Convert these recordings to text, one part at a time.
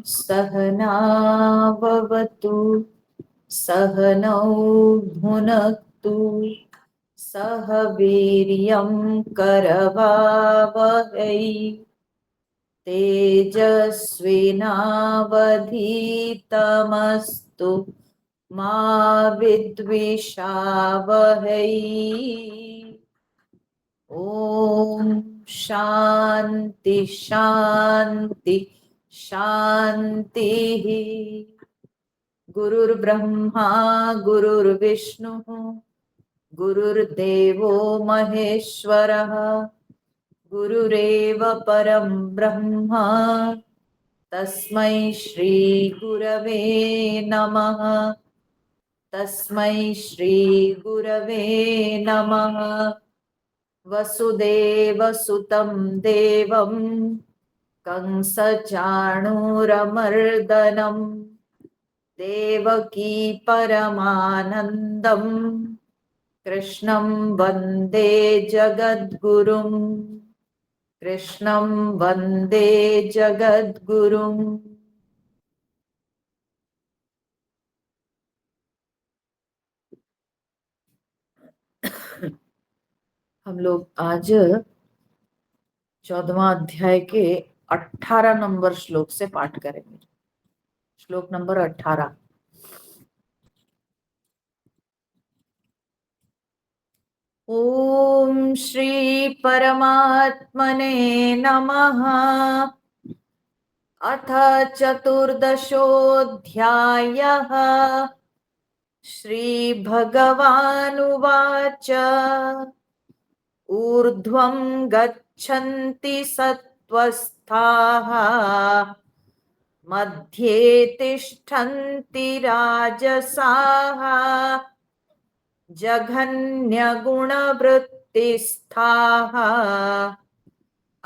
सहना भवतु सहनौ भुनक्तु सह वीर्यं करवावहै तेजस्विनावधीतमस्तु मा विद्विषावहै। ओम शांति शांति शांति। गुरुर्ब्रह्मा गुरुर्विष्णुः गुरुर्देवो महेश्वरः गुरुरेव परं ब्रह्म तस्मै श्री गुरवे नमः। तस्मै श्री गुरवे नमः। वसुदेवसुतं देवं कंसचाणूरमर्दनं देवकी परमानन्दं कृष्णं वन्दे जगद्गुरुं। कृष्णं वन्दे जगद्गुरुं। हम लोग आज 14वां अध्याय के 18 नंबर श्लोक से पाठ करेंगे। श्लोक नंबर 18। ओम श्री परमात्मने नमः। अथ चतुर्दशोऽध्यायः। श्रीभगवानुवाच ऊर्ध्वं गच्छन्ति सत्त्वस्थाः मध्ये तिष्ठन्ति राजसाः जघन्यगुणवृत्तिस्थाः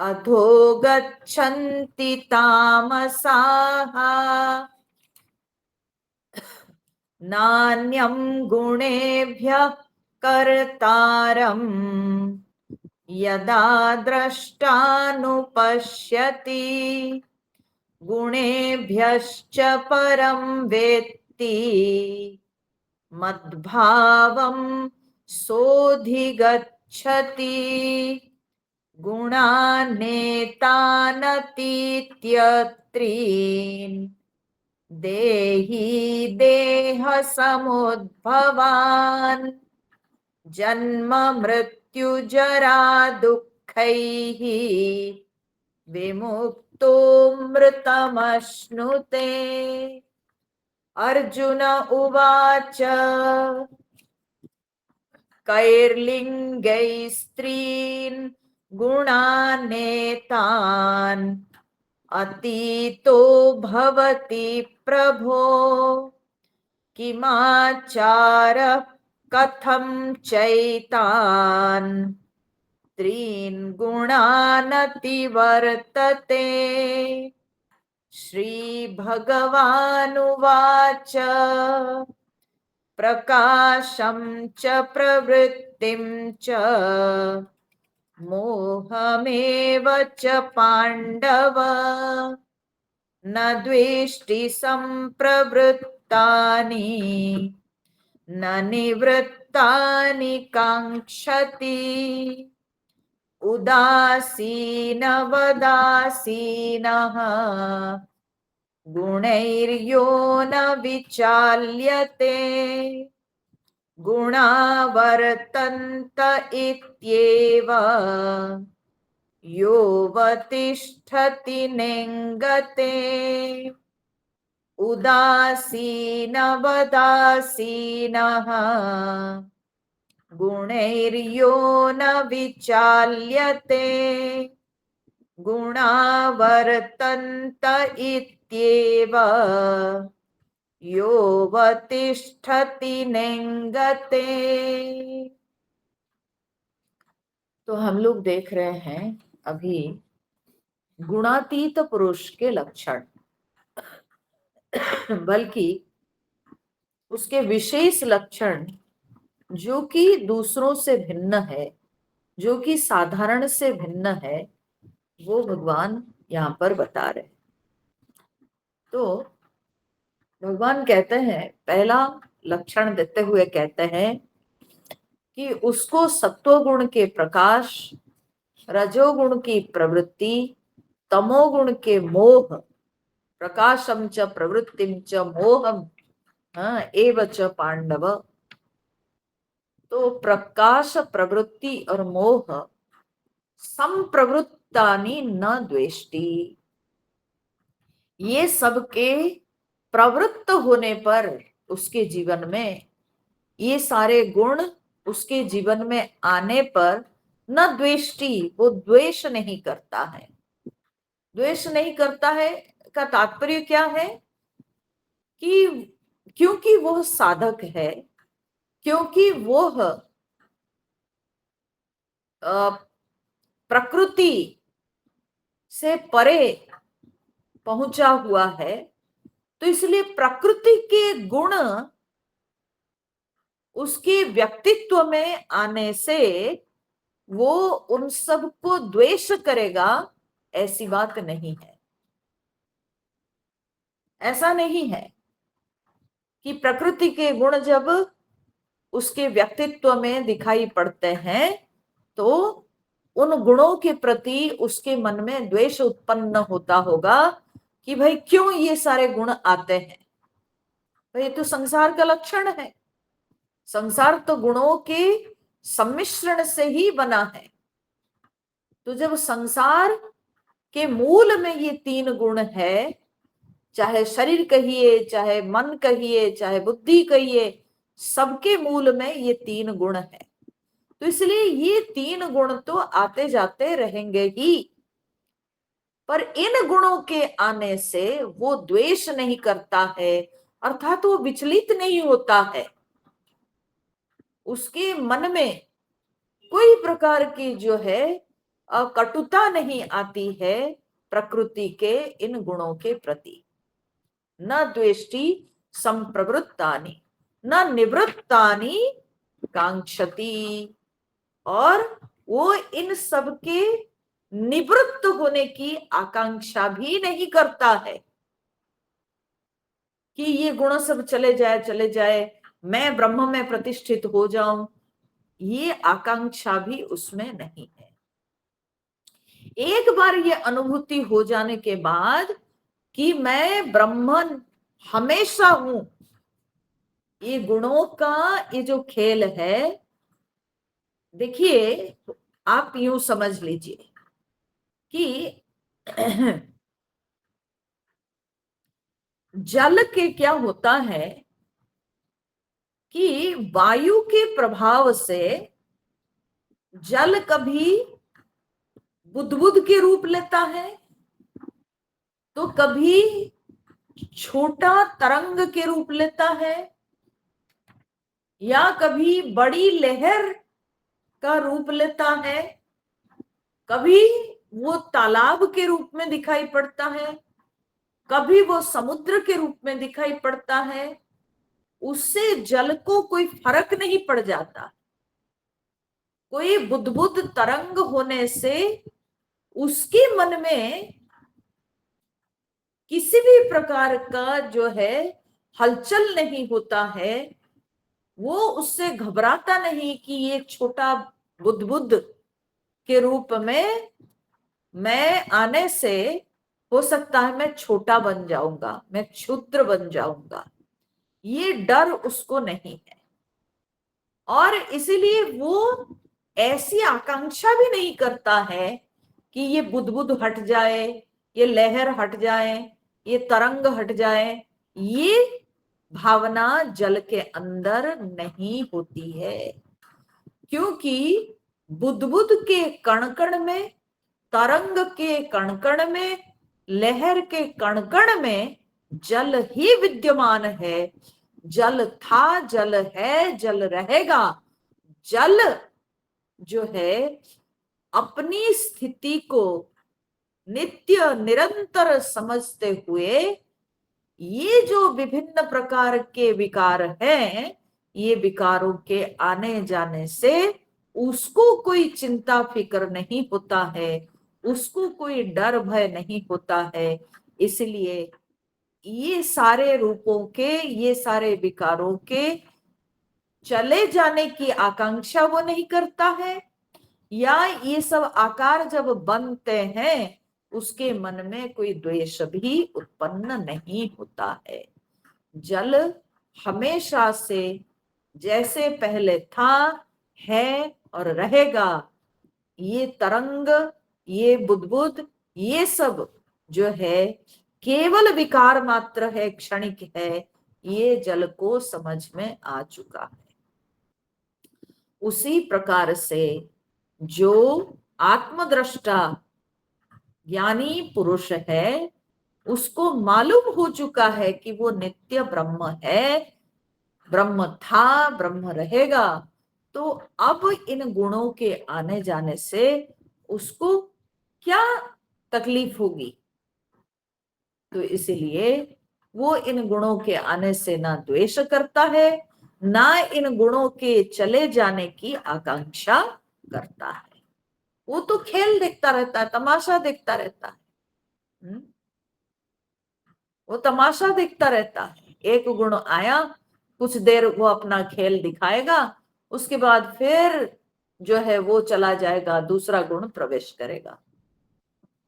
अधो गच्छन्ति तामसाः नान्यं गुणेभ्यः कर्तारम् यदा द्रष्टानुपश्यति गुणेभ्यश्च परं वेत्ति मद्भावं सोऽधिगच्छति गुणानेतानतीत्यत्रीन् देही देहसमुद्भवान् जन्म मृत्युजरा दुःखैः विमुक्तो मृतमश्नुते। अर्जुन उवाच कैर्लिङ्गैः स्त्रीन् गुणानेतान् अतीतो भवति प्रभो किमाचारः कथं चैतान् त्रीन् गुणानतिवर्तते। श्रीभगवानुवाच प्रकाशं च प्रवृत्तिं च मोहमेव च पाण्डव न द्वेष्टि सम्प्रवृत्तानि न निवृत्तानि काङ्क्षति उदासीनवदासीनः गुणैर्यो न विचाल्यते गुणा वर्तन्त इत्येव योऽवतिष्ठति नेङ्गते उदासीनवदासीनः गुणैर्यो न विचाल्यते गुणा वर्तन्त इत्येव योऽवतिष्ठति नेङ्गते। तो हम लोग देख रहे हैं अभी गुणातीत पुरुष के लक्षण, बल्कि उसके विशेष लक्षण जो कि दूसरों से भिन्न है, जो कि साधारण से भिन्न है, वो भगवान यहाँ पर बता रहे। तो भगवान कहते हैं, पहला लक्षण देते हुए कहते हैं कि उसको सत्वगुण के प्रकाश, रजोगुण की प्रवृत्ति, तमोगुण के मोह, प्रकाशम च प्रवृत्तिम च मोहम एव च पांडव। तो प्रकाश, प्रवृत्ति और मोह संप्रवृत्तानि न द्वेष्टि, ये सबके प्रवृत्त होने पर उसके जीवन में, ये सारे गुण उसके जीवन में आने पर न द्वेष्टि, वो द्वेष नहीं करता है। द्वेष नहीं करता है का तात्पर्य क्या है कि क्योंकि वह साधक है, क्योंकि वह प्रकृति से परे पहुंचा हुआ है, तो इसलिए प्रकृति के गुण उसके व्यक्तित्व में आने से वो उन सब को द्वेष करेगा, ऐसी बात नहीं है। ऐसा नहीं है कि प्रकृति के गुण जब उसके व्यक्तित्व में दिखाई पड़ते हैं तो उन गुणों के प्रति उसके मन में द्वेष उत्पन्न होता होगा कि भाई क्यों ये सारे गुण आते हैं। भाई ये तो संसार का लक्षण है, संसार तो गुणों के सम्मिश्रण से ही बना है। तो जब संसार के मूल में ये तीन गुण है, चाहे शरीर कहिए, चाहे मन कहिए, चाहे बुद्धि कहिए, सबके मूल में ये तीन गुण है। तो इसलिए ये तीन गुण तो आते जाते रहेंगे ही, पर इन गुणों के आने से वो द्वेष नहीं करता है, अर्थात वो विचलित नहीं होता है। उसके मन में कोई प्रकार की जो है कटुता नहीं आती है प्रकृति के इन गुणों के प्रति। न द्वेष्टि संप्रवृत्तानि न निवृत्तानि कांक्षति, और वो इन सब के निवृत्त होने की आकांक्षा भी नहीं करता है कि ये गुण सब चले जाए, मैं ब्रह्म में प्रतिष्ठित हो जाऊं, ये आकांक्षा भी उसमें नहीं है। एक बार ये अनुभूति हो जाने के बाद कि मैं ब्रह्मन हमेशा हूं, ये गुणों का ये जो खेल है, देखिए आप यूं समझ लीजिए कि जल के क्या होता है कि वायु के प्रभाव से जल कभी बुदबुद के रूप लेता है, तो कभी छोटा तरंग के रूप लेता है, या कभी बड़ी लहर का रूप लेता है, कभी वो तालाब के रूप में दिखाई पड़ता है, कभी वो समुद्र के रूप में दिखाई पड़ता है। उससे जल को कोई फर्क नहीं पड़ जाता। कोई बुदबुद तरंग होने से उसके मन में किसी भी प्रकार का जो है हलचल नहीं होता है, वो उससे घबराता नहीं कि ये छोटा बुदबुद के रूप में मैं आने से हो सकता है मैं छोटा बन जाऊंगा, मैं क्षुद्र बन जाऊंगा, ये डर उसको नहीं है। और इसीलिए वो ऐसी आकांक्षा भी नहीं करता है कि ये बुदबुद हट जाए, ये लहर हट जाए, ये तरंग हट जाए। ये भावना जल के अंदर नहीं होती है, क्योंकि बुदबुद के कण-कण में, तरंग के कण-कण में, लहर के कण-कण में जल ही विद्यमान है। जल था, जल है, जल रहेगा। जल जो है अपनी स्थिति को नित्य निरंतर समझते हुए ये जो विभिन्न प्रकार के विकार हैं, ये विकारों के आने जाने से उसको कोई चिंता फिक्र नहीं होता है, उसको कोई डर भय नहीं होता है। इसलिए ये सारे रूपों के, ये सारे विकारों के चले जाने की आकांक्षा वो नहीं करता है, या ये सब आकार जब बनते हैं उसके मन में कोई द्वेष भी उत्पन्न नहीं होता है। जल हमेशा से जैसे पहले था, है और रहेगा। ये तरंग, ये बुदबुद, ये सब जो है केवल विकार मात्र है, क्षणिक है, ये जल को समझ में आ चुका है। उसी प्रकार से जो आत्मद्रष्टा ज्ञानी पुरुष है, उसको मालूम हो चुका है कि वो नित्य ब्रह्म है, ब्रह्म था, ब्रह्म रहेगा। तो अब इन गुणों के आने जाने से उसको क्या तकलीफ होगी? तो इसलिए वो इन गुणों के आने से ना द्वेष करता है, ना इन गुणों के चले जाने की आकांक्षा करता है। वो तो खेल देखता रहता है, तमाशा देखता रहता है। वो तमाशा देखता रहता है। एक गुण आया, कुछ देर वो अपना खेल दिखाएगा, उसके बाद फिर जो है वो चला जाएगा, दूसरा गुण प्रवेश करेगा।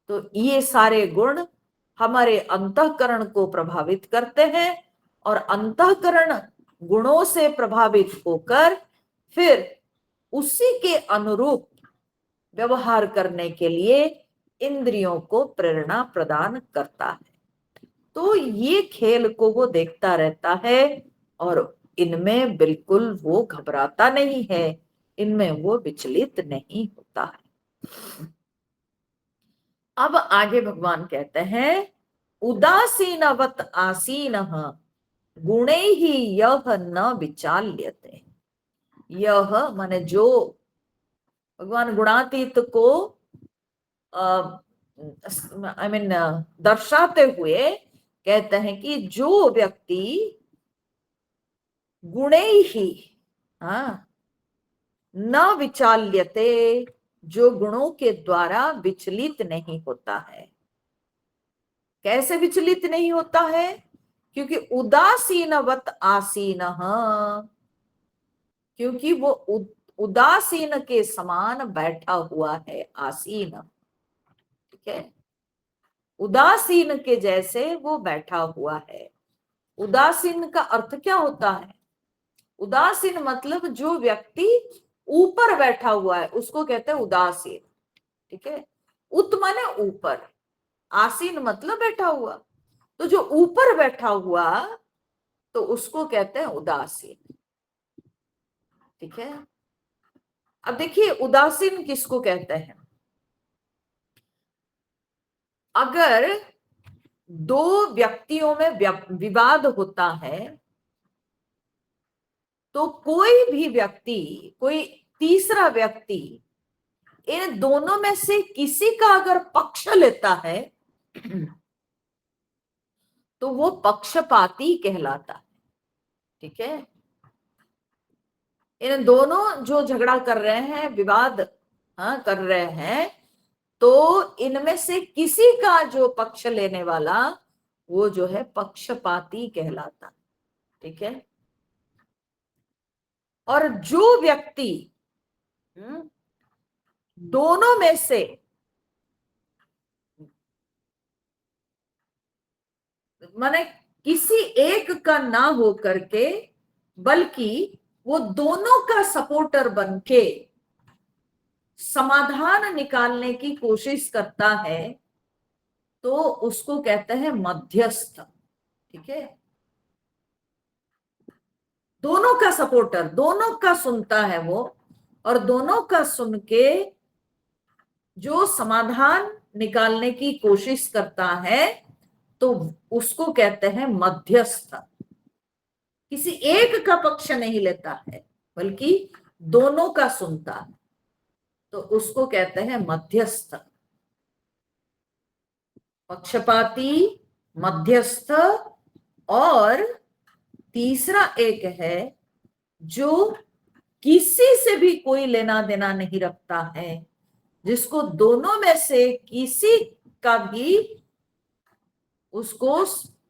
तो ये सारे गुण हमारे अंतःकरण को प्रभावित करते हैं, और अंतःकरण गुणों से प्रभावित होकर फिर उसी के अनुरूप व्यवहार करने के लिए इंद्रियों को प्रेरणा प्रदान करता है। तो ये खेल को वो देखता रहता है, और इनमें बिल्कुल वो घबराता नहीं है, इनमें वो विचलित नहीं होता है। अब आगे भगवान कहते हैं, उदासीनवत आसीन गुणे ही यह न विचाल्यते। यह माने जो, भगवान गुणातीत को आई मीन दर्शाते हुए कहते हैं कि जो व्यक्ति गुणे ही न विचाल्यते, जो गुणों के द्वारा विचलित नहीं होता है। कैसे विचलित नहीं होता है? क्योंकि उदासीनवत आसीन, क्योंकि वो उदासीन के समान बैठा हुआ है, आसीन। ठीक है, उदासीन के जैसे वो बैठा हुआ है। उदासीन का अर्थ क्या होता है? उदासीन मतलब जो व्यक्ति ऊपर बैठा हुआ है उसको कहते हैं उदासीन। ठीक है, उत माने ऊपर, आसीन मतलब बैठा हुआ। तो जो ऊपर बैठा हुआ तो उसको कहते हैं उदासीन। ठीक है, अब देखिए उदासीन किसको कहते हैं? अगर दो व्यक्तियों में विवाद होता है तो कोई भी व्यक्ति, कोई तीसरा व्यक्ति इन दोनों में से किसी का अगर पक्ष लेता है तो वो पक्षपाती कहलाता है। ठीक है, इन दोनों जो झगड़ा कर रहे हैं, विवाद कर रहे हैं, तो इनमें से किसी का जो पक्ष लेने वाला वो जो है पक्षपाती कहलाता। ठीक है, और जो व्यक्ति दोनों में से माने किसी एक का ना हो करके, बल्कि वो दोनों का सपोर्टर बनके समाधान निकालने की कोशिश करता है, तो उसको कहते हैं मध्यस्थ। ठीक है, दोनों का सपोर्टर, दोनों का सुनता है वो, और दोनों का सुन के जो समाधान निकालने की कोशिश करता है तो उसको कहते हैं मध्यस्थ। किसी एक का पक्ष नहीं लेता है बल्कि दोनों का सुनता है। तो उसको कहते हैं मध्यस्थ, पक्षपाती, मध्यस्थ। और तीसरा एक है जो किसी से भी कोई लेना देना नहीं रखता है, जिसको दोनों में से किसी का भी उसको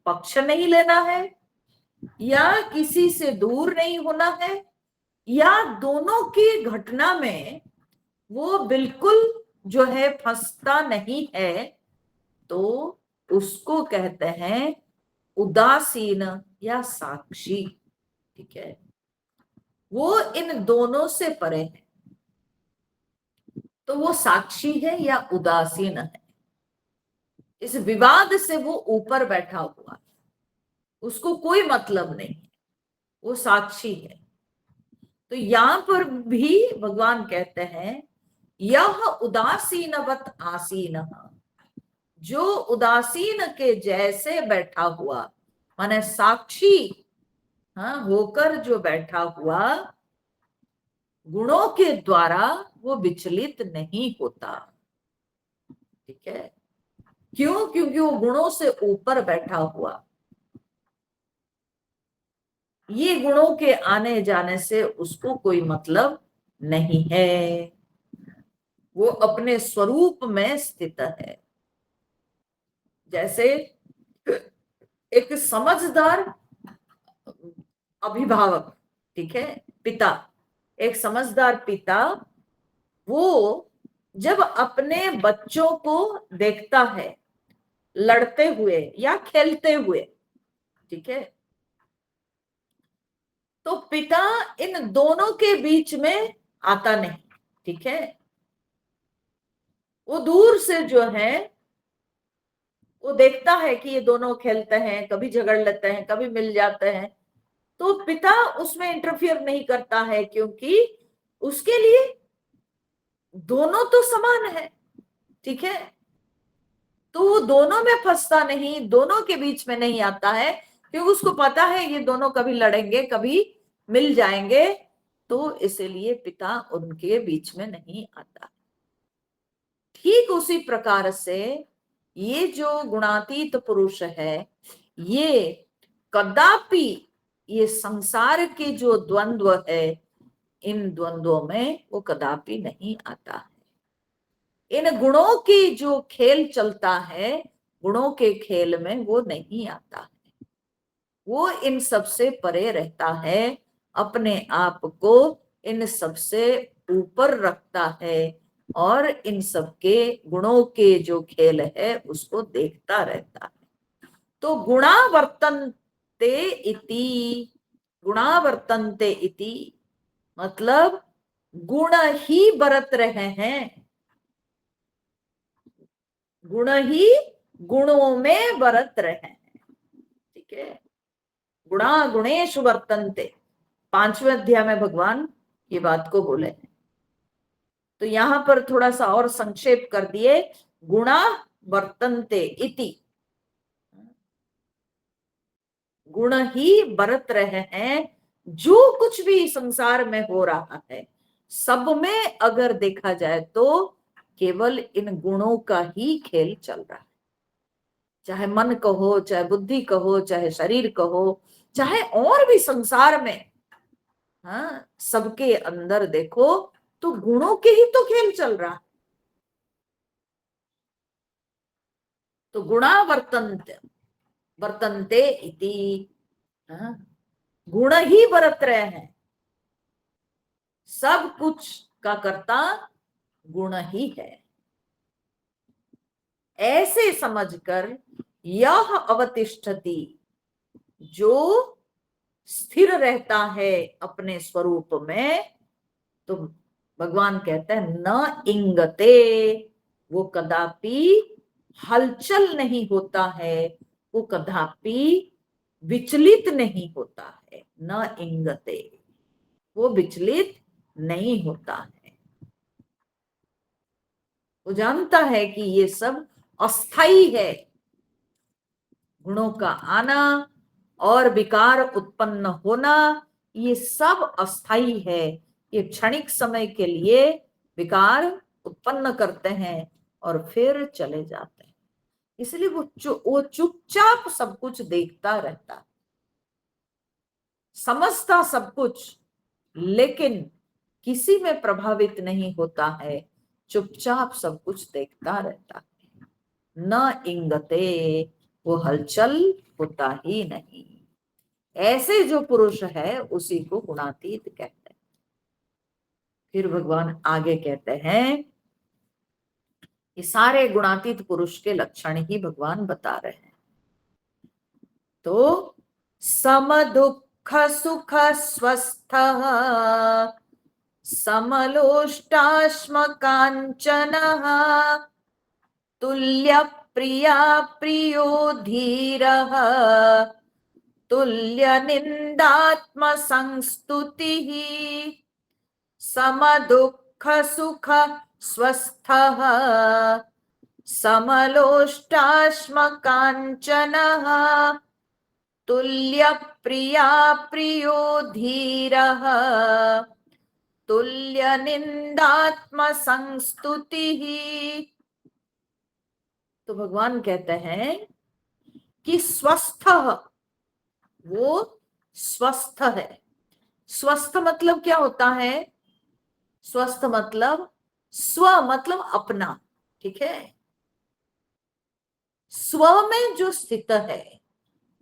पक्ष नहीं लेना है, या किसी से दूर नहीं होना है, या दोनों की घटना में वो बिल्कुल जो है फंसता नहीं है, तो उसको कहते हैं उदासीन या साक्षी। ठीक है, वो इन दोनों से परे है, तो वो साक्षी है या उदासीन है। इस विवाद से वो ऊपर बैठा हुआ, उसको कोई मतलब नहीं, वो साक्षी है। तो यहां पर भी भगवान कहते हैं यह उदासीनवत आसीन, जो उदासीन के जैसे बैठा हुआ, माने साक्षी हाँ होकर जो बैठा हुआ, गुणों के द्वारा वो विचलित नहीं होता। ठीक है, क्यों? क्योंकि वो गुणों से ऊपर बैठा हुआ, ये गुणों के आने जाने से उसको कोई मतलब नहीं है, वो अपने स्वरूप में स्थित है। जैसे एक समझदार अभिभावक, ठीक है, पिता, एक समझदार पिता, वो जब अपने बच्चों को देखता है लड़ते हुए या खेलते हुए, ठीक है, तो पिता इन दोनों के बीच में आता नहीं। ठीक है, वो दूर से जो है वो देखता है कि ये दोनों खेलते हैं, कभी झगड़ लेते हैं, कभी मिल जाते हैं, तो पिता उसमें इंटरफियर नहीं करता है, क्योंकि उसके लिए दोनों तो समान है। ठीक है, तो वो दोनों में फंसता नहीं, दोनों के बीच में नहीं आता है, क्योंकि उसको पता है ये दोनों कभी लड़ेंगे, कभी मिल जाएंगे, तो इसलिए पिता उनके बीच में नहीं आता। ठीक उसी प्रकार से ये जो गुणातीत पुरुष है, ये कदापि ये संसार के जो द्वंद्व है, इन द्वंद्वों में वो कदापि नहीं आता है। इन गुणों की जो खेल चलता है, गुणों के खेल में वो नहीं आता है, वो इन सबसे परे रहता है, अपने आप को इन सबसे ऊपर रखता है, और इन सबके गुणों के जो खेल है उसको देखता रहता है। तो गुणावर्तन्ते इति, गुणावर्तन्ते इति मतलब गुण ही बरत रहे हैं, गुण ही गुणों में बरत रहे हैं। ठीक है, गुणा गुणेषु वर्तन्ते, 5वें अध्याय में भगवान ये बात को बोले। तो यहां पर थोड़ा सा और संक्षेप कर दिए, गुणा वर्तन्ते इति, गुण ही बरत रहे हैं, जो कुछ भी संसार में हो रहा है सब में अगर देखा जाए तो केवल इन गुणों का ही खेल चल रहा है। चाहे मन कहो, चाहे बुद्धि कहो, चाहे शरीर कहो, चाहे और भी संसार में, हाँ सबके अंदर देखो तो गुणों के ही तो खेल चल रहा है। तो गुणा वर्तन्ते, वर्तन्ते इति, हाँ, गुण ही बरत रहे हैं, सब कुछ का कर्ता गुण ही है, ऐसे समझकर यह अवतिष्ठति, जो स्थिर रहता है अपने स्वरूप में, तो भगवान कहते हैं न इंगते, वो कदापि हलचल नहीं होता है, वो कदापि विचलित नहीं होता है। न इंगते, वो विचलित नहीं होता है, वो जानता है कि ये सब अस्थाई है, गुणों का आना और विकार उत्पन्न होना ये सब अस्थाई है, ये क्षणिक समय के लिए विकार उत्पन्न करते हैं और फिर चले जाते हैं। इसलिए वो चुपचाप सब कुछ देखता रहता, समझता सब कुछ, लेकिन किसी में प्रभावित नहीं होता है, चुपचाप सब कुछ देखता रहता है। न इंगते, वो हलचल होता ही नहीं। ऐसे जो पुरुष है उसी को गुणातीत कहते हैं। फिर भगवान आगे कहते हैं, ये सारे गुणातीत पुरुष के लक्षण ही भगवान बता रहे हैं। तो सम दुख सुख स्वस्थ, समलोष्टाश्म कांचन, तुल्य प्रिया प्रियो धीरः, तुल्य निंदात्म संस्तुतिः, सम दुख सुख स्वस्थः, समलोष्टाश्म कांचनः, तुल्य प्रिया प्रियो धीरः, तुल्य निंदात्म संस्तुतिः। तो भगवान कहते हैं कि स्वस्थ, वो स्वस्थ है। स्वस्थ मतलब क्या होता है? स्वस्थ मतलब स्व मतलब अपना, ठीक है। स्व में जो स्थित है,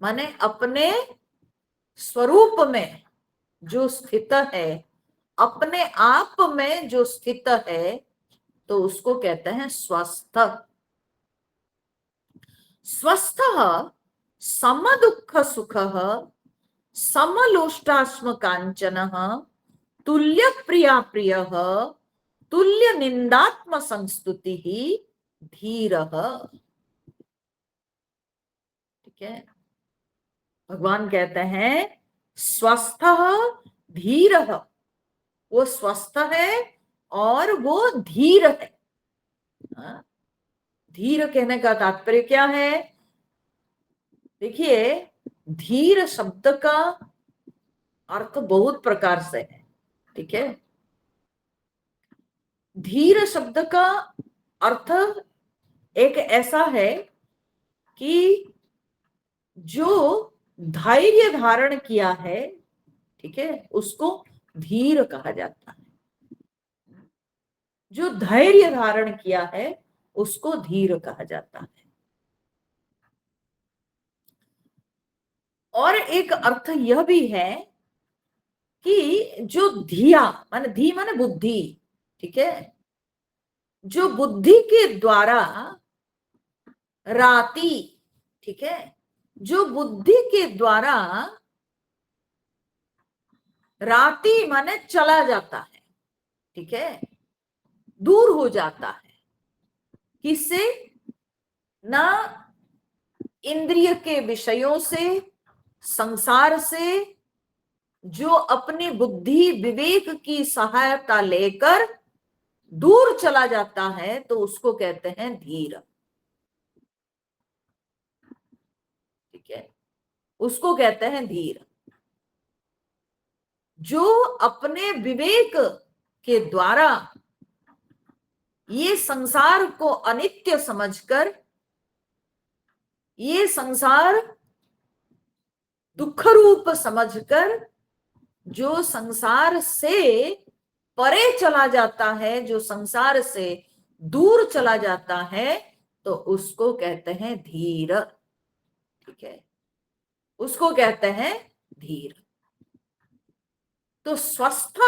माने अपने स्वरूप में जो स्थित है, अपने आप में जो स्थित है, तो उसको कहते हैं स्वस्थ। स्वस्थ सम दुख सुख, समलोष्टाश्म कांचन, तुल्य प्रिया प्रिय, तुल्य निंदात्म संस्तुति ही धीर। ठीक है, भगवान कहते हैं स्वस्थ धीर, वो स्वस्थ है और वो धीर है। धीर कहने का तात्पर्य क्या है? देखिए, धीर शब्द का अर्थ बहुत प्रकार से है, ठीक है। धीर शब्द का अर्थ एक ऐसा है कि जो धैर्य धारण किया है, ठीक है, उसको धीर कहा जाता है। जो धैर्य धारण किया है उसको धीर कहा जाता है। और एक अर्थ यह भी है कि जो धिया माने, धी माने बुद्धि, ठीक है, जो बुद्धि के द्वारा राती, ठीक है, जो बुद्धि के द्वारा राती माने चला जाता है, ठीक है, दूर हो जाता है। किससे? ना इंद्रिय के विषयों से, संसार से, जो अपनी बुद्धि विवेक की सहायता लेकर दूर चला जाता है, तो उसको कहते हैं धीर। ठीक है, उसको कहते हैं धीर। जो अपने विवेक के द्वारा ये संसार को अनित्य समझकर, ये संसार दुख रूप समझकर, जो संसार से परे चला जाता है, जो संसार से दूर चला जाता है, तो उसको कहते हैं धीर। ठीक है, उसको कहते हैं धीर। तो स्वस्थ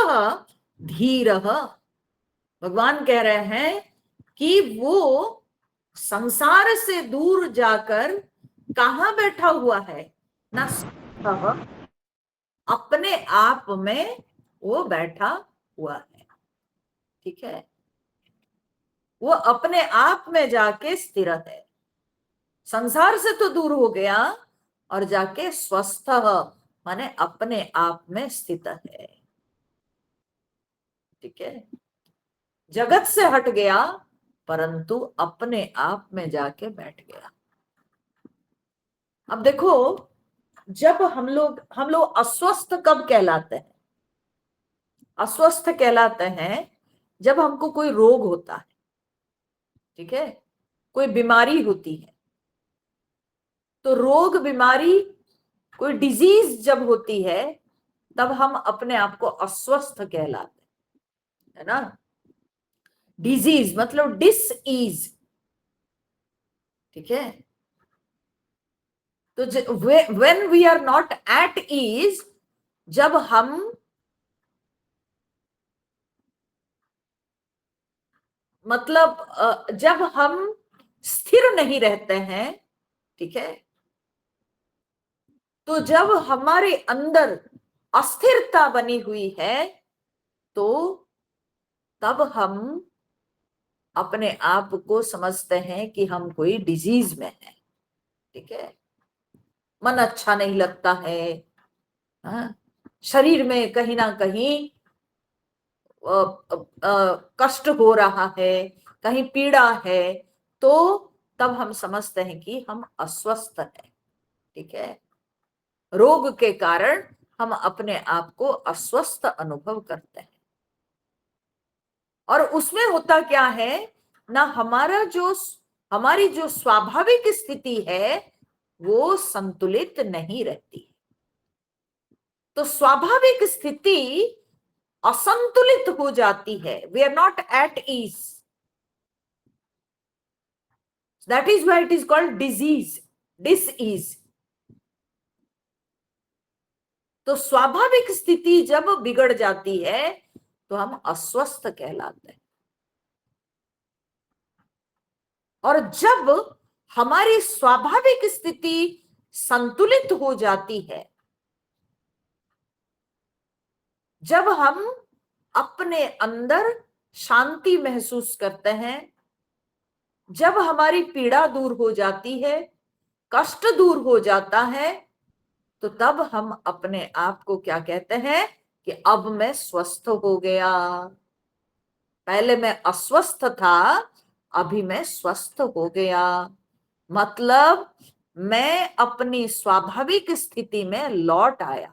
धीर, भगवान कह रहे हैं कि वो संसार से दूर जाकर कहाँ बैठा हुआ है? ना, अपने आप में वो बैठा हुआ है। ठीक है, वो अपने आप में जाके स्थिर है, संसार से तो दूर हो गया और जाके स्वस्थ माने अपने आप में स्थित है। ठीक है, जगत से हट गया परंतु अपने आप में जाके बैठ गया। अब देखो, जब हम लोग अस्वस्थ कब कहलाते हैं? अस्वस्थ कहलाते हैं जब हमको कोई रोग होता है, ठीक है, कोई बीमारी होती है, तो रोग बीमारी कोई डिजीज जब होती है तब हम अपने आप को अस्वस्थ कहलाते हैं, है ना। डिजीज मतलब डिस ईज, ठीक है। तो when we are not at ease, जब हम मतलब जब हम स्थिर नहीं रहते हैं, ठीक है, तो जब हमारे अंदर अस्थिरता बनी हुई है, तो तब हम अपने आप को समझते हैं कि हम कोई डिजीज में हैं, ठीक है। मन अच्छा नहीं लगता है, हाँ? शरीर में कहीं ना कहीं कष्ट हो रहा है, कहीं पीड़ा है, तो तब हम समझते हैं कि हम अस्वस्थ हैं, ठीक है। रोग के कारण हम अपने आप को अस्वस्थ अनुभव करते हैं। और उसमें होता क्या है ना, हमारी जो स्वाभाविक स्थिति है वो संतुलित नहीं रहती। तो स्वाभाविक स्थिति असंतुलित हो जाती है, we are not at ease, that is why it is called disease, dis ease. तो स्वाभाविक स्थिति जब बिगड़ जाती है तो हम अस्वस्थ कहलाते हैं। और जब हमारी स्वाभाविक स्थिति संतुलित हो जाती है, जब हम अपने अंदर शांति महसूस करते हैं, जब हमारी पीड़ा दूर हो जाती है, कष्ट दूर हो जाता है, तो तब हम अपने आप को क्या कहते हैं कि अब मैं स्वस्थ हो गया। पहले मैं अस्वस्थ था, अभी मैं स्वस्थ हो गया। मतलब मैं अपनी स्वाभाविक स्थिति में लौट आया,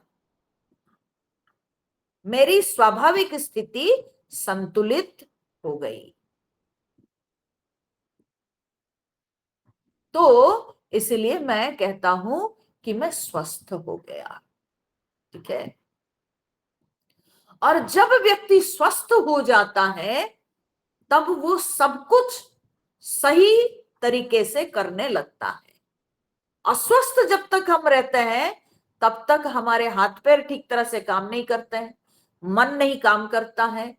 मेरी स्वाभाविक स्थिति संतुलित हो गई। तो इसलिए मैं कहता हूं कि मैं स्वस्थ हो गया, ठीक है। और जब व्यक्ति स्वस्थ हो जाता है तब वो सब कुछ सही तरीके से करने लगता है। अस्वस्थ जब तक हम रहते हैं तब तक हमारे हाथ पैर ठीक तरह से काम नहीं करते हैं, मन नहीं काम करता है।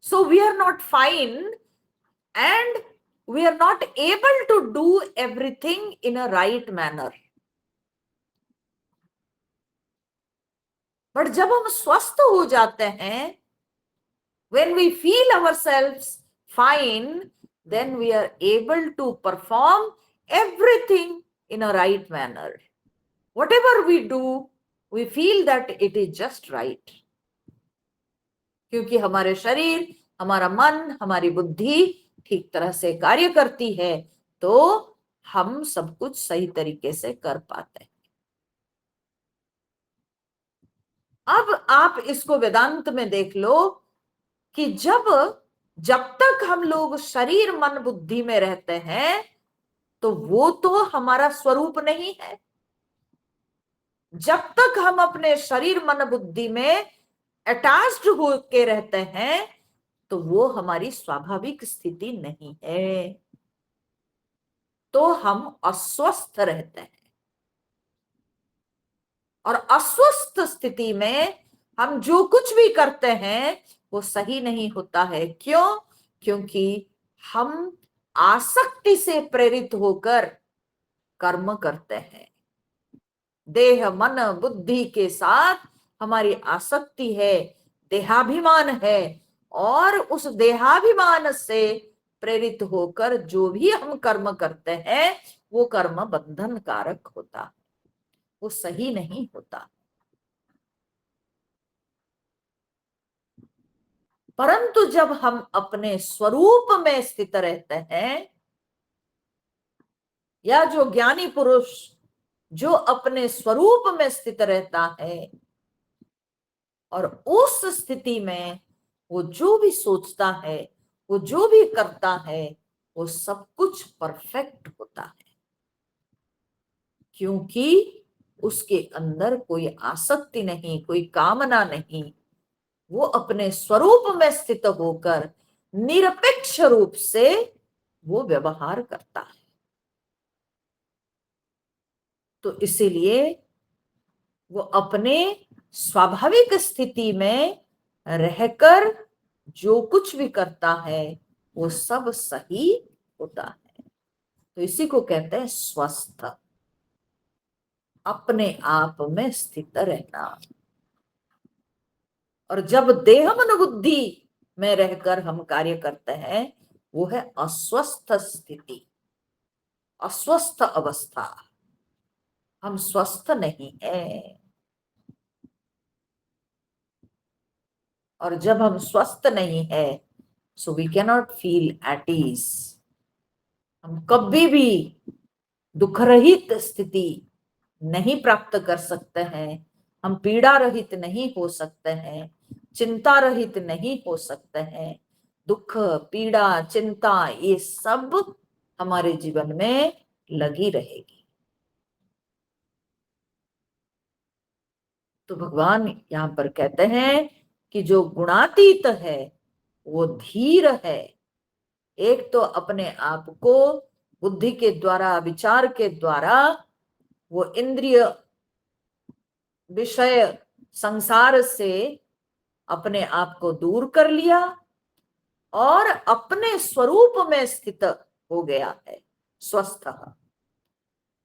So we are not fine and we are not able to do everything in a right manner. But जब हम स्वस्थ हो जाते हैं, when we feel ourselves fine, then we are able to perform everything in a right manner. Whatever we do, we feel that it is just right. क्योंकि हमारे शरीर, हमारा मन, हमारी बुद्धि ठीक तरह से कार्य करती है, तो हम सब कुछ सही तरीके से कर पाते हैं। अब आप इसको वेदांत में देख लो कि जब तक हम लोग शरीर मन बुद्धि में रहते हैं तो वो तो हमारा स्वरूप नहीं है। जब तक हम अपने शरीर मन बुद्धि में अटैच्ड होके रहते हैं तो वो हमारी स्वाभाविक स्थिति नहीं है, तो हम अस्वस्थ रहते हैं। और अस्वस्थ स्थिति में हम जो कुछ भी करते हैं वो सही नहीं होता है। क्यों? क्योंकि हम आसक्ति से प्रेरित होकर कर्म करते हैं। देह मन बुद्धि के साथ हमारी आसक्ति है, देहाभिमान है, और उस देहाभिमान से प्रेरित होकर जो भी हम कर्म करते हैं वो कर्म बंधन कारक होता, वो सही नहीं होता। परंतु जब हम अपने स्वरूप में स्थित रहते हैं, या जो ज्ञानी पुरुष जो अपने स्वरूप में स्थित रहता है और उस स्थिति में वो जो भी सोचता है, वो जो भी करता है, वो सब कुछ परफेक्ट होता है, क्योंकि उसके अंदर कोई आसक्ति नहीं, कोई कामना नहीं। वो अपने स्वरूप में स्थित होकर निरपेक्ष रूप से वो व्यवहार करता है। तो इसीलिए वो अपने स्वाभाविक स्थिति में रहकर जो कुछ भी करता है वो सब सही होता है। तो इसी को कहते हैं स्वस्थ, अपने आप में स्थित रहना। और जब देह मन बुद्धि में रहकर हम कार्य करते हैं वो है अस्वस्थ स्थिति, अस्वस्थ अवस्था। हम स्वस्थ नहीं है। और जब हम स्वस्थ नहीं है, so we can not feel at ease. हम कभी भी दुख रहित स्थिति नहीं प्राप्त कर सकते हैं, हम पीड़ा रहित नहीं हो सकते हैं, चिंता रहित नहीं हो सकते हैं। दुख, पीड़ा, चिंता ये सब हमारे जीवन में लगी रहेगी। तो भगवान यहाँ पर कहते हैं कि जो गुणातीत है वो धीर है। एक तो अपने आप को बुद्धि के द्वारा, विचार के द्वारा वो इंद्रिय विषय संसार से अपने आप को दूर कर लिया और अपने स्वरूप में स्थित हो गया है, स्वस्थ।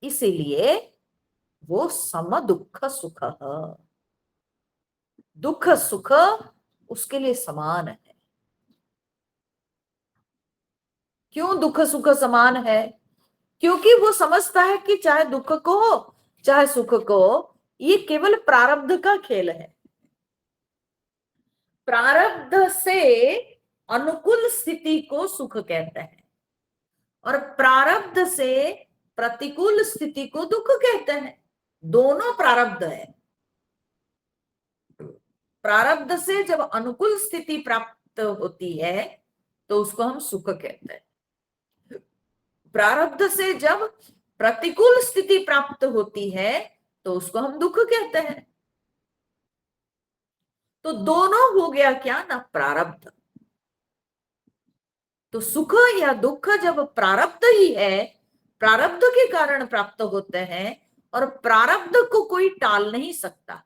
इसीलिए वो सम दुख सुख, दुख सुख उसके लिए समान है। क्यों दुख सुख समान है? क्योंकि वो समझता है कि चाहे दुख को हो चाहे सुख को हो, ये केवल प्रारब्ध का खेल है। प्रारब्ध से अनुकूल स्थिति को सुख कहते हैं और प्रारब्ध से प्रतिकूल स्थिति को दुख कहते हैं। दोनों प्रारब्ध है। प्रारब्ध से जब अनुकूल स्थिति प्राप्त होती है तो उसको हम सुख कहते हैं। प्रारब्ध से जब प्रतिकूल स्थिति प्राप्त होती है तो उसको हम दुख कहते हैं। तो दोनों हो गया क्या ना, प्रारब्ध। तो सुख या दुख जब प्रारब्ध ही है, प्रारब्ध के कारण प्राप्त होते हैं और प्रारब्ध को कोई टाल नहीं सकता है।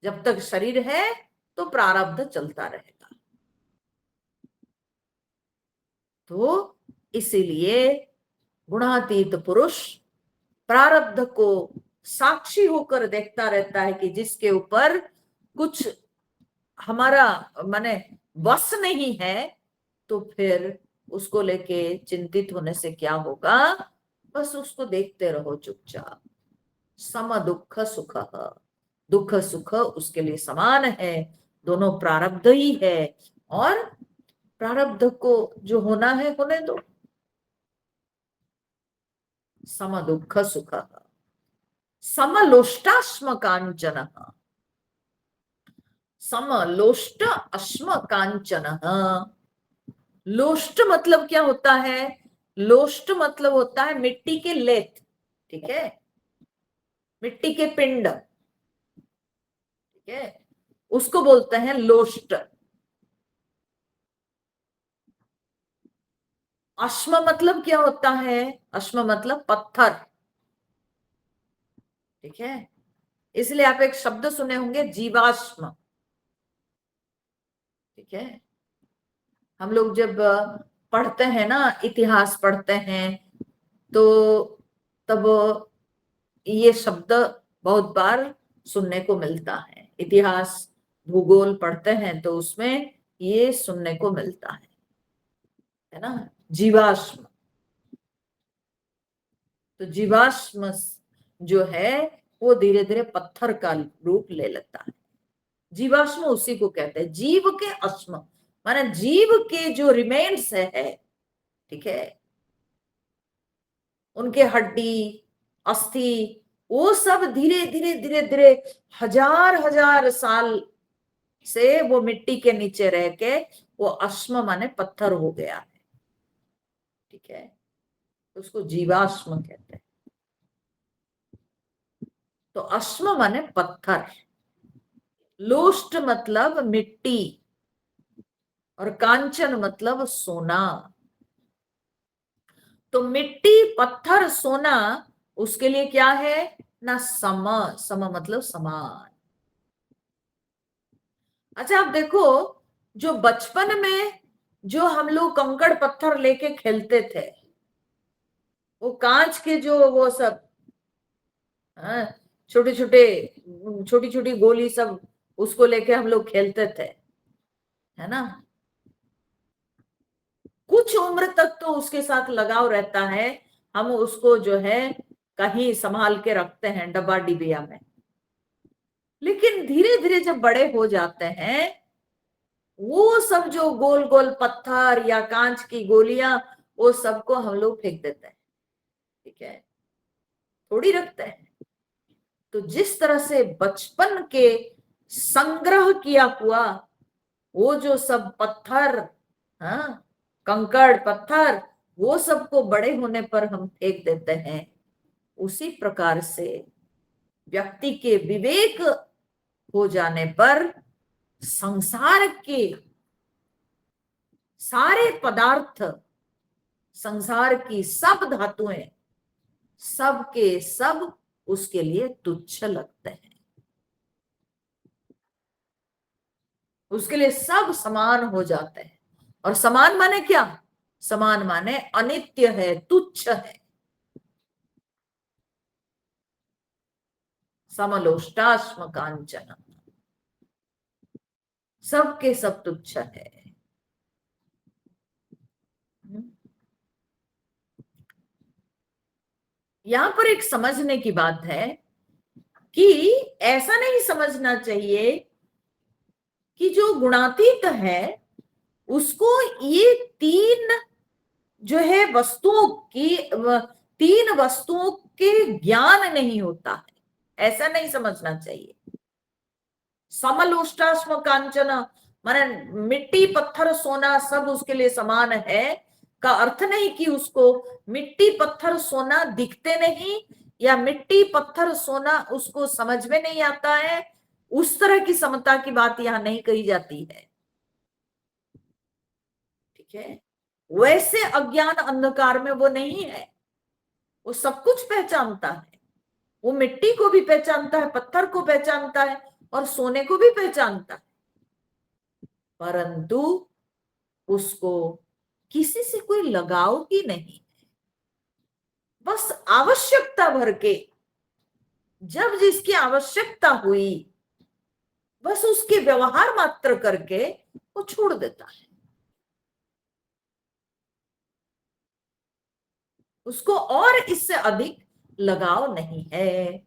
जब तक शरीर है तो प्रारब्ध चलता रहेगा। तो इसीलिए गुणातीत पुरुष प्रारब्ध को साक्षी होकर देखता रहता है कि जिसके ऊपर कुछ हमारा माने बस नहीं है, तो फिर उसको लेके चिंतित होने से क्या होगा? बस उसको देखते रहो चुपचाप। सम दुख सुख, दुख सुख उसके लिए समान है, दोनों प्रारब्ध ही है। और प्रारब्ध को जो होना है होने दो। सम दुख सुख, समलोष्टाश्म कांचन, समलोष्ट अश्म कांचन। लोष्ट मतलब क्या होता है? लोष्ट मतलब होता है मिट्टी के लेथ, ठीक है, मिट्टी के पिंड, ठीक है, उसको बोलते हैं लोष्ट। अश्म मतलब क्या होता है? अश्म मतलब पत्थर, ठीक है। इसलिए आप एक शब्द सुने होंगे जीवाश्म, ठीक है। हम लोग जब पढ़ते हैं ना, इतिहास पढ़ते हैं, तो तब ये शब्द बहुत बार सुनने को मिलता है। इतिहास भूगोल पढ़ते हैं तो उसमें ये सुनने को मिलता है ना, जीवाश्म। तो जीवाश्म जो है वो धीरे धीरे पत्थर का रूप ले लेता है। जीवाश्म उसी को कहते हैं, जीव के अश्म माने जीव के जो रिमेन्स है, ठीक है, उनके हड्डी, अस्थि, वो सब धीरे धीरे धीरे धीरे हजार हजार साल से वो मिट्टी के नीचे रह के वो अश्म माने पत्थर हो गया है। ठीक है, उसको जीवाश्म कहते हैं। तो अश्म माने पत्थर, लोष्ट मतलब मिट्टी, और कांचन मतलब सोना। तो मिट्टी, पत्थर, सोना, उसके लिए क्या है ना, सम। सम मतलब समान। अच्छा आप देखो, जो बचपन में जो हम लोग कंकड़ पत्थर लेके खेलते थे, वो कांच के जो वो सब, हाँ, छोटे छोटे, छोटी छोटी गोली सब, उसको लेके हम लोग खेलते थे, है ना। कुछ उम्र तक तो उसके साथ लगाव रहता है, हम उसको जो है कहीं संभाल के रखते हैं डब्बा डिबिया में। लेकिन धीरे धीरे जब बड़े हो जाते हैं, वो सब जो गोल गोल पत्थर या कांच की गोलियां, वो सबको हम लोग फेंक देते हैं। ठीक है, थोड़ी रखते हैं। तो जिस तरह से बचपन के संग्रह किया हुआ वो जो सब पत्थर, हाँ, कंकड़ पत्थर, वो सबको बड़े होने पर हम फेंक देते हैं, उसी प्रकार से व्यक्ति के विवेक हो जाने पर संसार के सारे पदार्थ, संसार की सब धातुएं, सब के सब उसके लिए तुच्छ लगते हैं। उसके लिए सब समान हो जाते हैं। और समान माने क्या, समान माने अनित्य है, तुच्छ है। समलोष्टाश्म कांचन, सबके सब तुच्छ है। यहां पर एक समझने की बात है कि ऐसा नहीं समझना चाहिए कि जो गुणातीत है उसको ये तीन जो है वस्तुओं की, तीन वस्तुओं के ज्ञान नहीं होता है, ऐसा नहीं समझना चाहिए। समलोष्टाश्म कांचन माने मिट्टी पत्थर सोना सब उसके लिए समान है, का अर्थ नहीं कि उसको मिट्टी पत्थर सोना दिखते नहीं, या मिट्टी पत्थर सोना उसको समझ में नहीं आता है। उस तरह की समता की बात यहां नहीं कही जाती है। ठीक है, वैसे अज्ञान अंधकार में वो नहीं है, वो सब कुछ पहचानता है। वो मिट्टी को भी पहचानता है, पत्थर को पहचानता है, और सोने को भी पहचानता है, परंतु उसको किसी से कोई लगाव ही नहीं। बस आवश्यकता भर के, जब जिसकी आवश्यकता हुई, बस उसके व्यवहार मात्र करके वो छोड़ देता है। उसको और इससे अधिक लगाव नहीं है।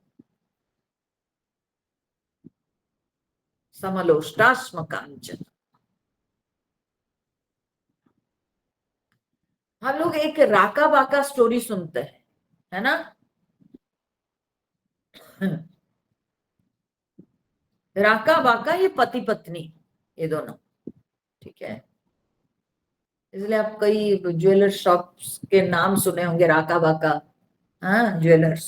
समलोष्टाश्म कांचन। हम लोग एक राका बाका स्टोरी सुनते हैं, है ना। राका बाका ये पति पत्नी, ये दोनों। ठीक है, इसलिए आप कई ज्वेलर शॉप्स के नाम सुने होंगे, राका बाका, हाँ, ज्वेलर्स।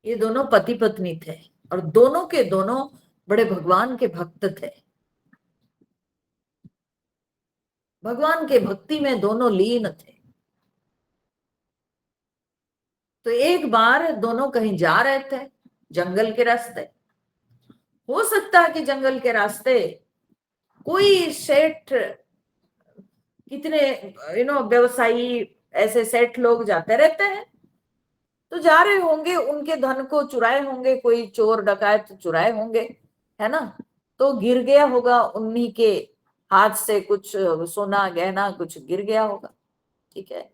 ये दोनों पति पत्नी थे, और दोनों के दोनों बड़े भगवान के भक्त थे। भगवान के भक्ति में दोनों लीन थे। तो एक बार दोनों कहीं जा रहे थे, जंगल के रास्ते। हो सकता है कि जंगल के रास्ते कोई सेठ, कितने व्यवसायी, ऐसे सेठ लोग जाते रहते हैं, तो जा रहे होंगे, उनके धन को चुराए होंगे, कोई चोर डकैत चुराए होंगे, है ना। तो गिर गया होगा उन्हीं के हाथ से, कुछ सोना गहना कुछ गिर गया होगा। ठीक है,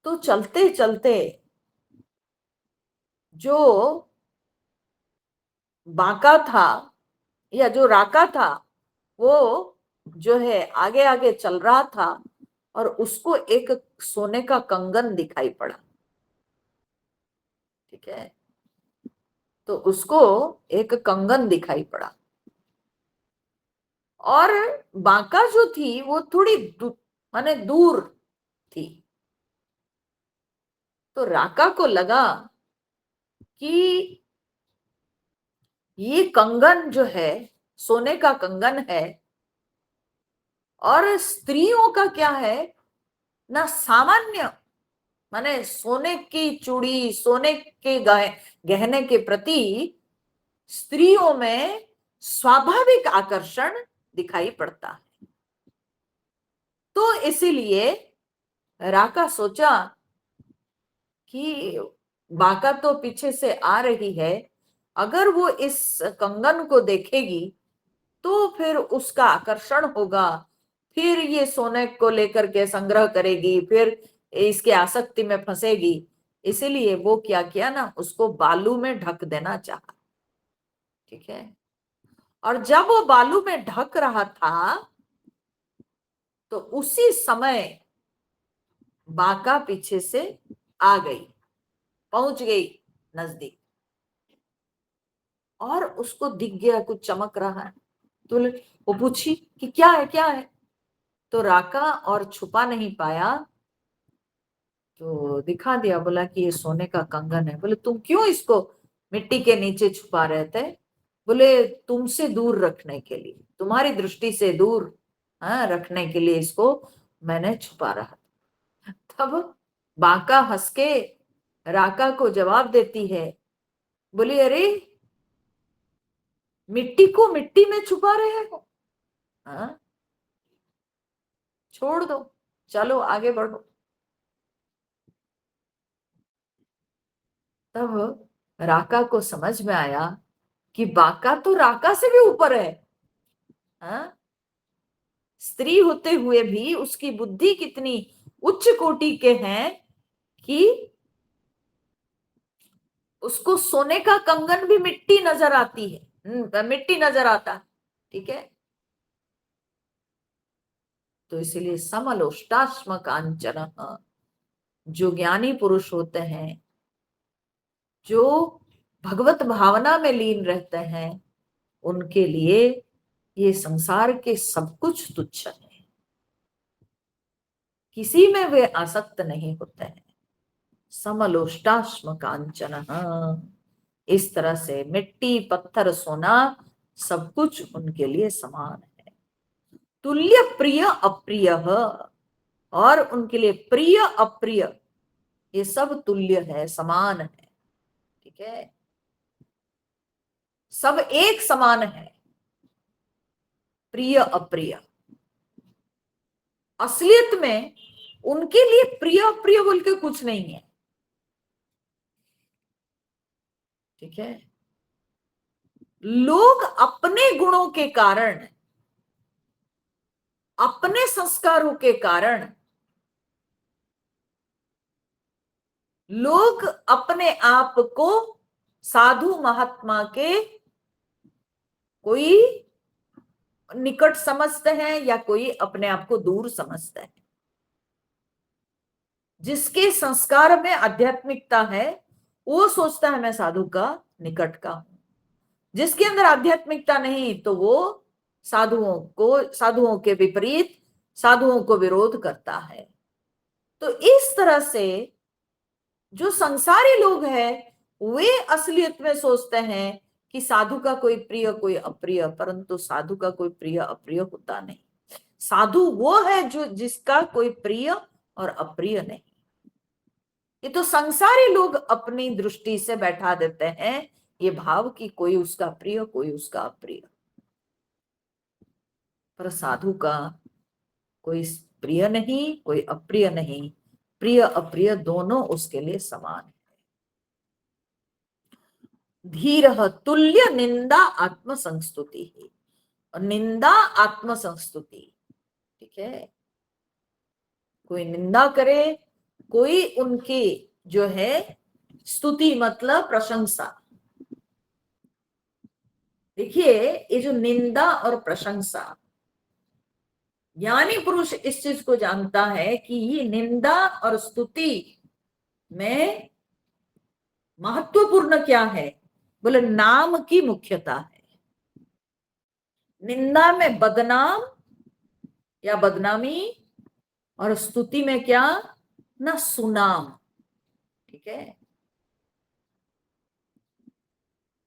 तो चलते चलते जो बांका था, या जो राका था, वो जो है आगे आगे चल रहा था, और उसको एक सोने का कंगन दिखाई पड़ा। ठीक है, तो उसको एक कंगन दिखाई पड़ा, और बांका जो थी वो थोड़ी माने दूर थी। तो राका को लगा कि ये कंगन जो है सोने का कंगन है, और स्त्रियों का क्या है ना, सामान्य माने सोने की चूड़ी, सोने के गहने के प्रति स्त्रियों में स्वाभाविक आकर्षण दिखाई पड़ता है। तो इसीलिए राका सोचा कि बाका तो पीछे से आ रही है, अगर वो इस कंगन को देखेगी तो फिर उसका आकर्षण होगा, फिर ये सोने को लेकर के संग्रह करेगी, फिर इसके आसक्ति में फंसेगी। इसीलिए वो क्या किया ना, उसको बालू में ढक देना चाहा। ठीक है। और जब वो बालू में ढक रहा था तो उसी समय बाका पीछे से आ गई, पहुंच गई नजदीक, और उसको दिख गया कुछ चमक रहा है। तो वो पूछी कि क्या है, क्या है। तो राका और छुपा नहीं पाया, तो दिखा दिया, बोला कि ये सोने का कंगन है। बोले तुम क्यों इसको मिट्टी के नीचे छुपा रहे थे। बोले तुमसे दूर रखने के लिए, तुम्हारी दृष्टि से दूर रखने के लिए इसको मैंने छुपा रहा। तब बांका हंस के राका को जवाब देती है, बोली अरे मिट्टी को मिट्टी में छुपा रहे हो, हाँ छोड़ दो, चलो आगे बढ़ो। तब राका को समझ में आया कि बाका तो राका से भी ऊपर है, हाँ? स्त्री होते हुए भी उसकी बुद्धि कितनी उच्च कोटि के हैं कि उसको सोने का कंगन भी मिट्टी नजर आती है, मिट्टी नजर आता है। ठीक है। तो इसीलिए समलोष्टाश्म कांचन, जो ज्ञानी पुरुष होते हैं, जो भगवत भावना में लीन रहते हैं, उनके लिए ये संसार के सब कुछ तुच्छ है, किसी में वे आसक्त नहीं होते हैं। समलोष्टाश्म कांचन, इस तरह से मिट्टी पत्थर सोना सब कुछ उनके लिए समान है। तुल्य प्रिय अप्रिय, और उनके लिए प्रिय अप्रिय ये सब तुल्य है, समान है। ठीक है। सब एक समान है, प्रिय अप्रिय। असलियत में उनके लिए प्रिय अप्रिय बोल के कुछ नहीं है। ठीक है। लोग अपने गुणों के कारण, अपने संस्कारों के कारण, लोग अपने आप को साधु महात्मा के कोई निकट समझते हैं या कोई अपने आप को दूर समझते हैं। जिसके संस्कार में आध्यात्मिकता है वो सोचता है मैं साधु का निकट का हूं, जिसके अंदर आध्यात्मिकता नहीं तो वो साधुओं के विपरीत, साधुओं को विरोध करता है। तो इस तरह से जो संसारी लोग हैं वे असलियत में सोचते हैं कि साधु का कोई प्रिय कोई अप्रिय, परंतु साधु का कोई प्रिय अप्रिय होता नहीं। साधु वो है जो जिसका कोई प्रिय और अप्रिय नहीं। ये तो संसारी लोग अपनी दृष्टि से बैठा देते हैं ये भाव कि कोई उसका प्रिय कोई उसका अप्रिय, पर साधु का कोई प्रिय नहीं कोई अप्रिय नहीं, प्रिय अप्रिय दोनों उसके लिए समान है। धीर तुल्य निंदा आत्म संस्तुति है, और निंदा आत्म संस्तुति। ठीक है। कोई निंदा करे, कोई उनकी जो है स्तुति मतलब प्रशंसा। देखिए ये जो निंदा और प्रशंसा, ज्ञानी पुरुष इस चीज को जानता है कि ये निंदा और स्तुति में महत्वपूर्ण क्या है। बोले नाम की मुख्यता है। निंदा में बदनाम या बदनामी, और स्तुति में क्या ना सुनाम। ठीक है,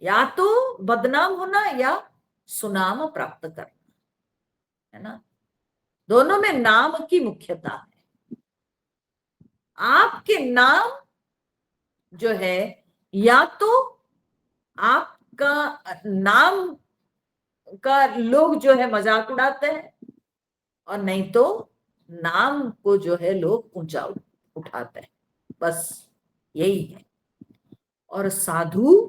या तो बदनाम होना या सुनाम प्राप्त करना, है ना। दोनों में नाम की मुख्यता है। आपके नाम जो है, या तो आपका नाम का लोग जो है मजाक उड़ाते हैं, और नहीं तो नाम को जो है लोग ऊंचा उठाते हैं, बस यही है। और साधु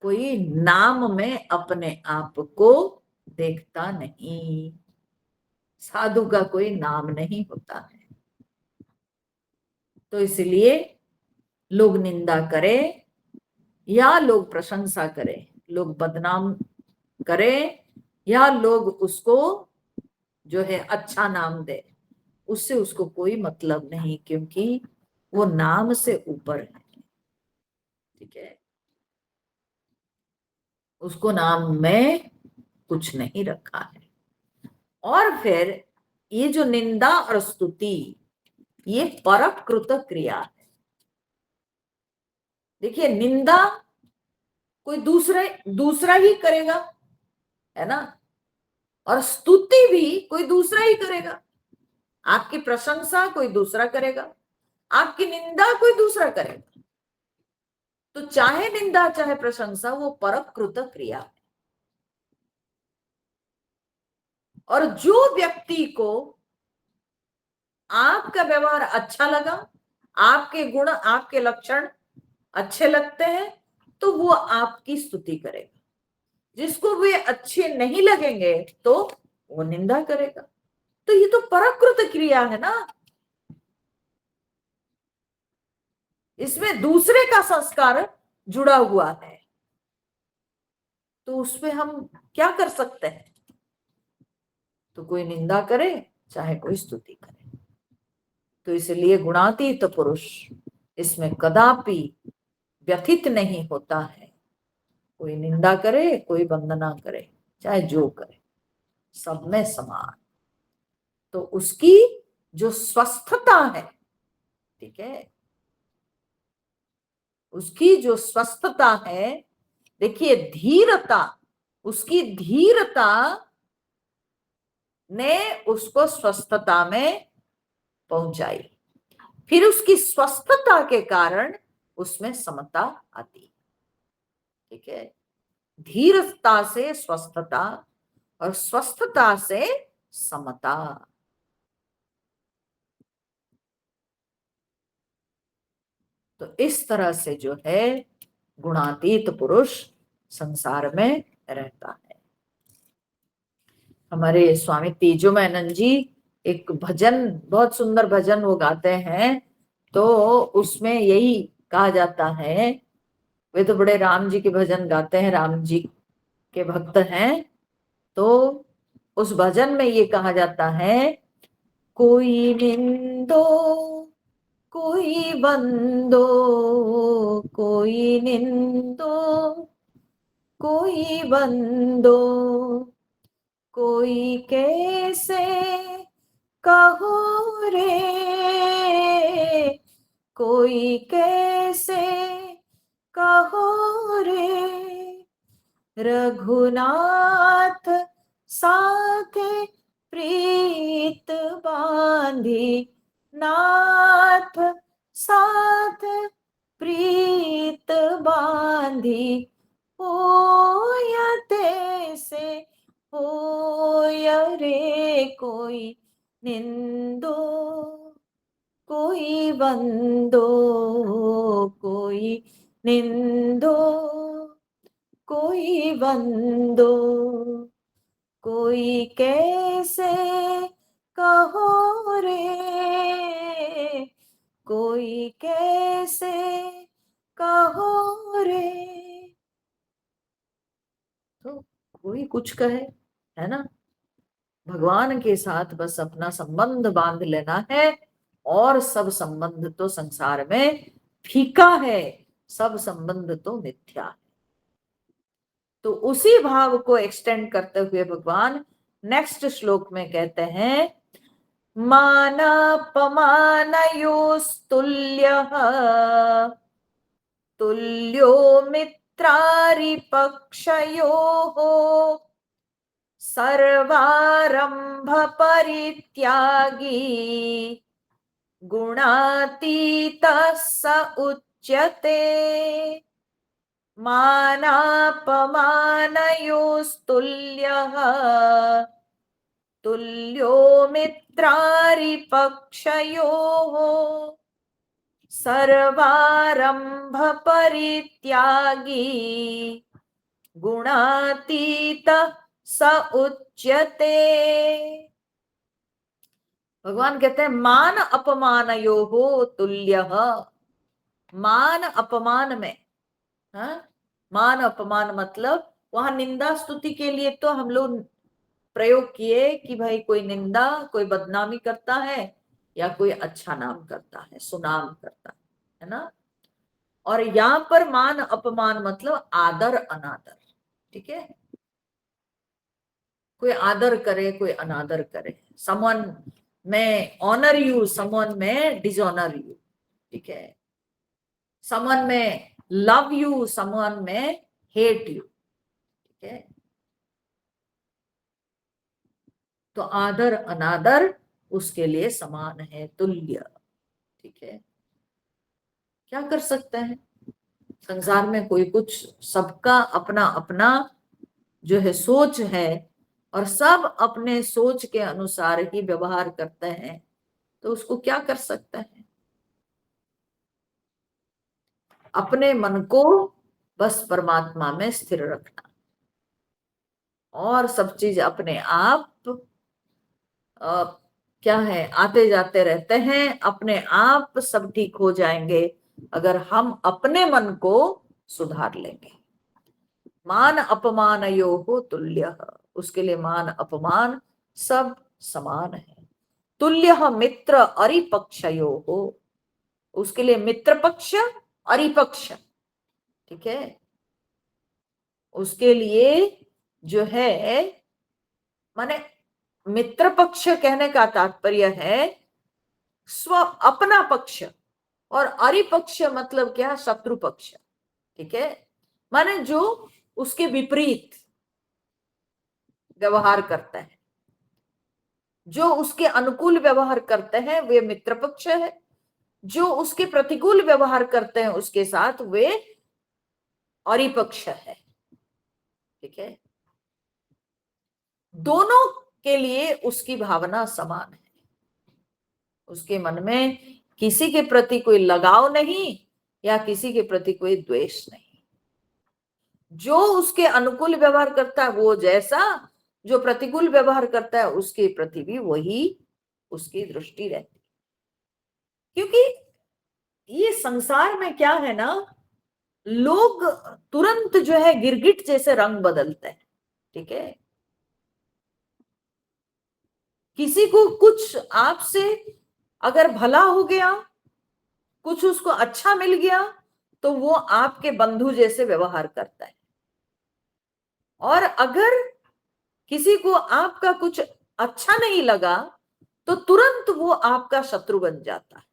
कोई नाम में अपने आप को देखता नहीं, साधु का कोई नाम नहीं होता है। तो इसलिए लोग निंदा करें या लोग प्रशंसा करें, लोग बदनाम करें या लोग उसको जो है अच्छा नाम दे, उससे उसको कोई मतलब नहीं, क्योंकि वो नाम से ऊपर है। ठीक है, उसको नाम में कुछ नहीं रखा है। और फिर ये जो निंदा और स्तुति, ये परकृत क्रिया है। देखिए, निंदा कोई दूसरा ही करेगा, है ना, और स्तुति भी कोई दूसरा ही करेगा। आपकी प्रशंसा कोई दूसरा करेगा, आपकी निंदा कोई दूसरा करेगा। तो चाहे निंदा चाहे प्रशंसा, वो परकृत क्रिया है। और जो व्यक्ति को आपका व्यवहार अच्छा लगा, आपके गुण आपके लक्षण अच्छे लगते हैं, तो वो आपकी स्तुति करेगा। जिसको वे अच्छे नहीं लगेंगे तो वो निंदा करेगा। तो ये तो परकृत क्रिया है ना, इसमें दूसरे का संस्कार जुड़ा हुआ है। तो उसमें हम क्या कर सकते हैं? तो कोई निंदा करे चाहे कोई स्तुति करे। तो इसलिए गुणातीत पुरुष इसमें कदापि व्यथित नहीं होता है। कोई निंदा करे कोई वंदना करे, चाहे जो करे, सब में समान। तो उसकी जो स्वस्थता है, ठीक है, उसकी जो स्वस्थता है, देखिए धीरता, उसकी धीरता ने उसको स्वस्थता में पहुंचाई। फिर उसकी स्वस्थता के कारण उसमें समता आती। ठीक है, धीरता से स्वस्थता और स्वस्थता से समता। तो इस तरह से जो है गुणातीत पुरुष संसार में रहता है। हमारे स्वामी तेजोमयानंद जी एक भजन, बहुत सुंदर भजन वो गाते हैं। तो उसमें यही कहा जाता है, वे तो बड़े राम जी के भजन गाते हैं, राम जी के भक्त हैं। तो उस भजन में ये कहा जाता है, कोई निंदो कोई बंदो, कोई निंदो कोई बंदो, कोई कैसे कहो रे, कोई कैसे कहो रे, रघुनाथ साथे प्रीत बांधी, नाथ साथ प्रीत बांधी, होयते से होय रे, कोई निंदो कोई बंदो, कोई निंदो कोई बंदो, कोई कैसे कहो रे, कोई कैसे कहो रे। तो कोई कुछ कहे, है ना, भगवान के साथ बस अपना संबंध बांध लेना है, और सब संबंध तो संसार में फीका है, सब संबंध तो मिथ्या है। तो उसी भाव को एक्सटेंड करते हुए भगवान नेक्स्ट श्लोक में कहते हैं, मानापमानयोस्तुल्यः तुल्यो मित्रारिपक्षयोः सर्वारंभ परित्यागी गुणातीतः स उच्यते। मानापमानयोस्तुल्यः तुल्यो मित्रारिपक्षयोः सर्वारंभ परित्यागी गुणातीतः स उच्यते। भगवान कहते हैं मान अपमानयोः तुल्यः। मान अपमान में, हाँ, मान अपमान मतलब वहां निंदा स्तुति के लिए तो हम लोग प्रयोग किए कि भाई कोई निंदा, कोई बदनामी करता है या कोई अच्छा नाम करता है, सुनाम करता है ना। और यहाँ पर मान अपमान मतलब आदर अनादर, ठीक है। कोई आदर करे, कोई अनादर करे। समवन में ऑनर यू, समवन में डिसऑनर यू, ठीक है। समवन में लव यू, समवन में हेट यू, ठीक है। तो आदर अनादर उसके लिए समान है, तुल्य, ठीक है। क्या कर सकते हैं, संसार में कोई कुछ, सबका अपना अपना जो है सोच है और सब अपने सोच के अनुसार ही व्यवहार करते हैं, तो उसको क्या कर सकते हैं। अपने मन को बस परमात्मा में स्थिर रखना और सब चीज अपने आप क्या है, आते जाते रहते हैं, अपने आप सब ठीक हो जाएंगे अगर हम अपने मन को सुधार लेंगे। मान अपमानयोः तुल्यः, उसके लिए मान अपमान सब समान है। तुल्यः मित्र अरिपक्षयोः, उसके लिए मित्र पक्ष अरिपक्ष, ठीक है। उसके लिए जो है, माने मित्र पक्ष कहने का तात्पर्य है स्व अपना पक्ष, और अरिपक्ष मतलब क्या, शत्रु पक्ष, ठीक है। माने जो उसके विपरीत व्यवहार करता है, जो उसके अनुकूल व्यवहार करते हैं वे मित्र पक्ष है, जो उसके प्रतिकूल व्यवहार करते हैं उसके साथ वे अरिपक्ष है, ठीक है। दोनों के लिए उसकी भावना समान है, उसके मन में किसी के प्रति कोई लगाव नहीं या किसी के प्रति कोई द्वेष नहीं। जो उसके अनुकूल व्यवहार करता है वो जैसा, जो प्रतिकूल व्यवहार करता है उसके प्रति भी वही उसकी दृष्टि रहती। क्योंकि ये संसार में क्या है ना, लोग तुरंत जो है गिरगिट जैसे रंग बदलते हैं, ठीक है। किसी को कुछ आपसे अगर भला हो गया, कुछ उसको अच्छा मिल गया, तो वो आपके बंधु जैसे व्यवहार करता है। और अगर किसी को आपका कुछ अच्छा नहीं लगा तो तुरंत वो आपका शत्रु बन जाता है।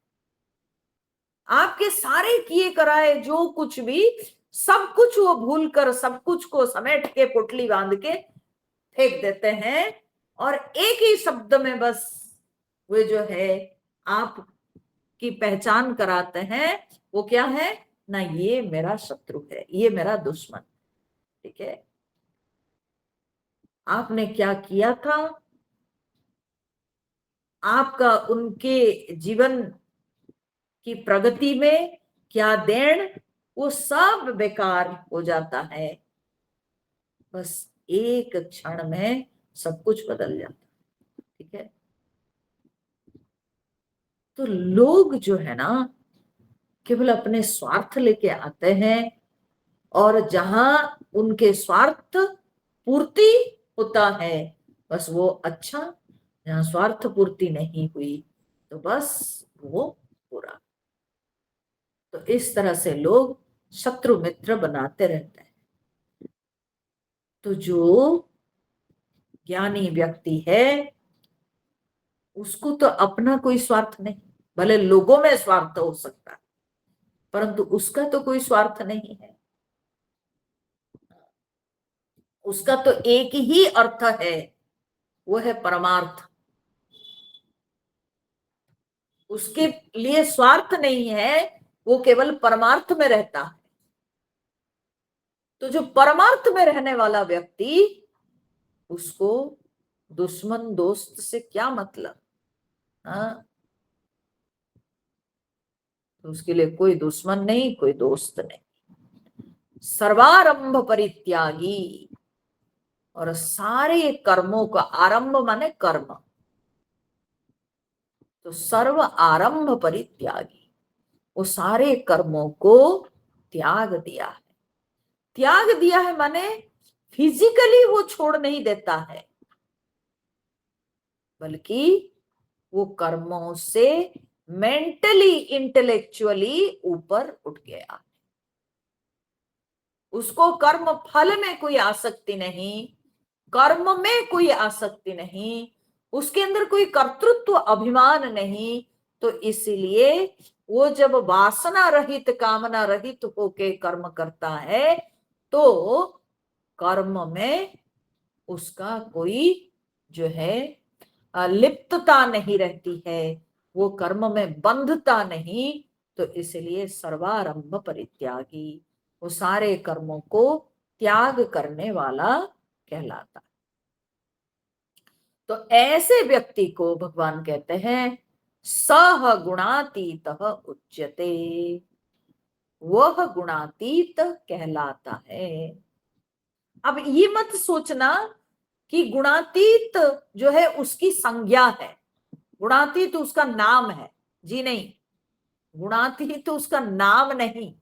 आपके सारे किए कराए जो कुछ भी, सब कुछ वो भूल कर सब कुछ को समेट के पोटली बांध के फेंक देते हैं और एक ही शब्द में बस वे जो है आप की पहचान कराते हैं। वो क्या है ना, ये मेरा शत्रु है, ये मेरा दुश्मन, ठीक है। आपने क्या किया था, आपका उनके जीवन की प्रगति में क्या देन, वो सब बेकार हो जाता है। बस एक क्षण में सब कुछ बदल जाता है, ठीक है। तो लोग जो है ना केवल अपने स्वार्थ लेके आते हैं, और जहां उनके स्वार्थ पूर्ति होता है बस वो अच्छा, जहां स्वार्थ पूर्ति नहीं हुई तो बस वो बुरा। तो इस तरह से लोग शत्रु मित्र बनाते रहते हैं। तो जो ज्ञानी व्यक्ति है उसको तो अपना कोई स्वार्थ नहीं, भले लोगों में स्वार्थ हो सकता है परंतु उसका तो कोई स्वार्थ नहीं है। उसका तो एक ही अर्थ है, वो है परमार्थ। उसके लिए स्वार्थ नहीं है, वो केवल परमार्थ में रहता है। तो जो परमार्थ में रहने वाला व्यक्ति, उसको दुश्मन दोस्त से क्या मतलब। हाँ, तो उसके लिए कोई दुश्मन नहीं, कोई दोस्त नहीं। सर्वारंभ परित्यागी, और सारे कर्मों का आरंभ माने कर्म, तो सर्व आरंभ परित्यागी, वो सारे कर्मों को त्याग दिया है। त्याग दिया है माने फिजिकली वो छोड़ नहीं देता है, बल्कि वो कर्मों से मेंटली इंटेलेक्चुअली ऊपर उठ गया। उसको कर्म फल में कोई आसक्ति नहीं, कर्म में कोई आसक्ति नहीं, उसके अंदर कोई कर्तृत्व अभिमान नहीं। तो इसलिए वो जब वासना रहित कामना रहित होके कर्म करता है तो कर्म में उसका कोई जो है लिप्तता नहीं रहती है, वो कर्म में बंधता नहीं। तो इसलिए सर्वारंभ परित्यागी, वो सारे कर्मों को त्याग करने वाला कहलाता। तो ऐसे व्यक्ति को भगवान कहते हैं सह गुणातीत उच्यते, वह गुणातीत कहलाता है। अब ये मत सोचना कि गुणातीत जो है उसकी संज्ञा है, गुणातीत उसका नाम है। जी नहीं, गुणातीत उसका नाम नहीं।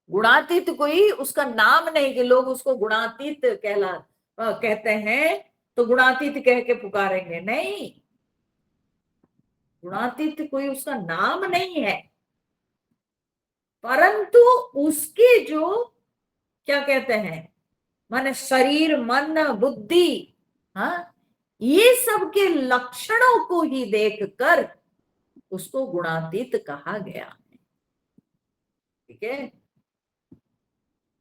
गुणातीत कोई उसका नाम नहीं कि लोग उसको गुणातीत कहते हैं तो गुणातीत कह के पुकारेंगे, नहीं। गुणातीत कोई उसका नाम नहीं है, परंतु उसके जो क्या कहते हैं माने शरीर मन बुद्धि, हाँ, ये सब के लक्षणों को ही देखकर उसको गुणातीत कहा गया। ठीक है,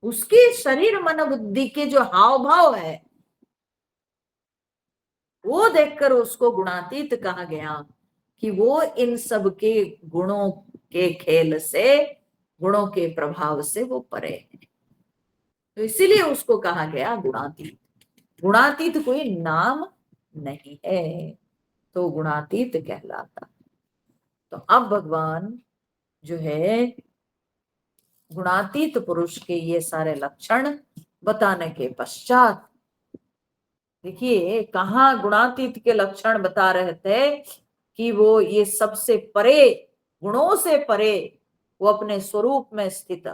उसके शरीर मन बुद्धि के जो हाव भाव है वो देखकर उसको गुणातीत कहा गया कि वो इन सब के गुणों के खेल से, गुणों के प्रभाव से वो परे है। तो इसीलिए उसको कहा गया गुणातीत। गुणातीत कोई नाम नहीं है, तो गुणातीत कहलाता। तो अब भगवान जो है गुणातीत पुरुष के ये सारे लक्षण बताने के पश्चात, देखिए कहाँ गुणातीत के लक्षण बता रहे थे कि वो ये सबसे परे, गुणों से परे, वो अपने स्वरूप में स्थित,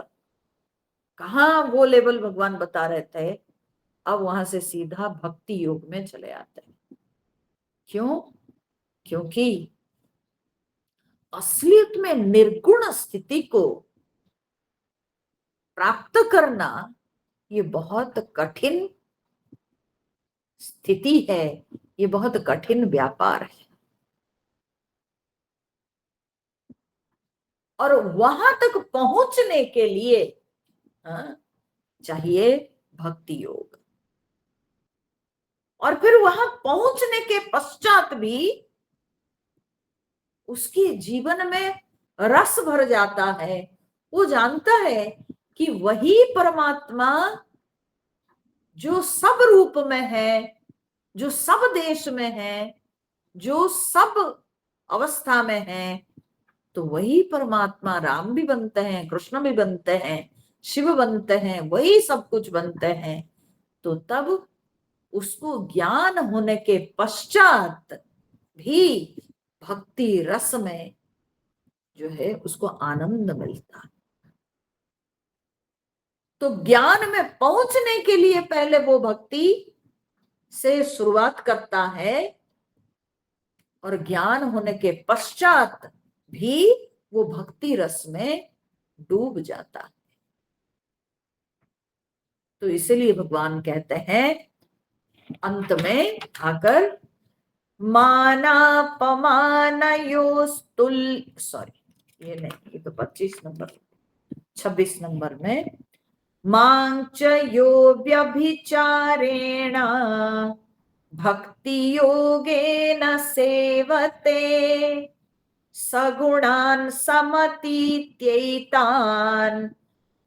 कहाँ वो लेवल भगवान बता रहे थे। अब वहां से सीधा भक्ति योग में चले आते हैं। क्यों? क्योंकि असलियत में निर्गुण स्थिति को प्राप्त करना ये बहुत कठिन स्थिति है, ये बहुत कठिन व्यापार है, और वहां तक पहुंचने के लिए चाहिए भक्ति योग। और फिर वहां पहुंचने के पश्चात भी उसके जीवन में रस भर जाता है। वो जानता है कि वही परमात्मा जो सब रूप में है, जो सब देश में है, जो सब अवस्था में है, तो वही परमात्मा राम भी बनते हैं, कृष्ण भी बनते हैं, शिव बनते हैं, वही सब कुछ बनते हैं। तो तब उसको ज्ञान होने के पश्चात भी भक्ति रस में जो है उसको आनंद मिलता। तो ज्ञान में पहुंचने के लिए पहले वो भक्ति से शुरुआत करता है, और ज्ञान होने के पश्चात भी वो भक्ति रस में डूब जाता है। तो इसलिए भगवान कहते हैं अंत में आकर, मानापमानयोस्तुल, सॉरी ये नहीं, ये तो 25 नंबर, 26 नंबर में, मांच यो व्यभिचारेण भक्ति योगेन सेवते सगुणान् समतीत्यैतान्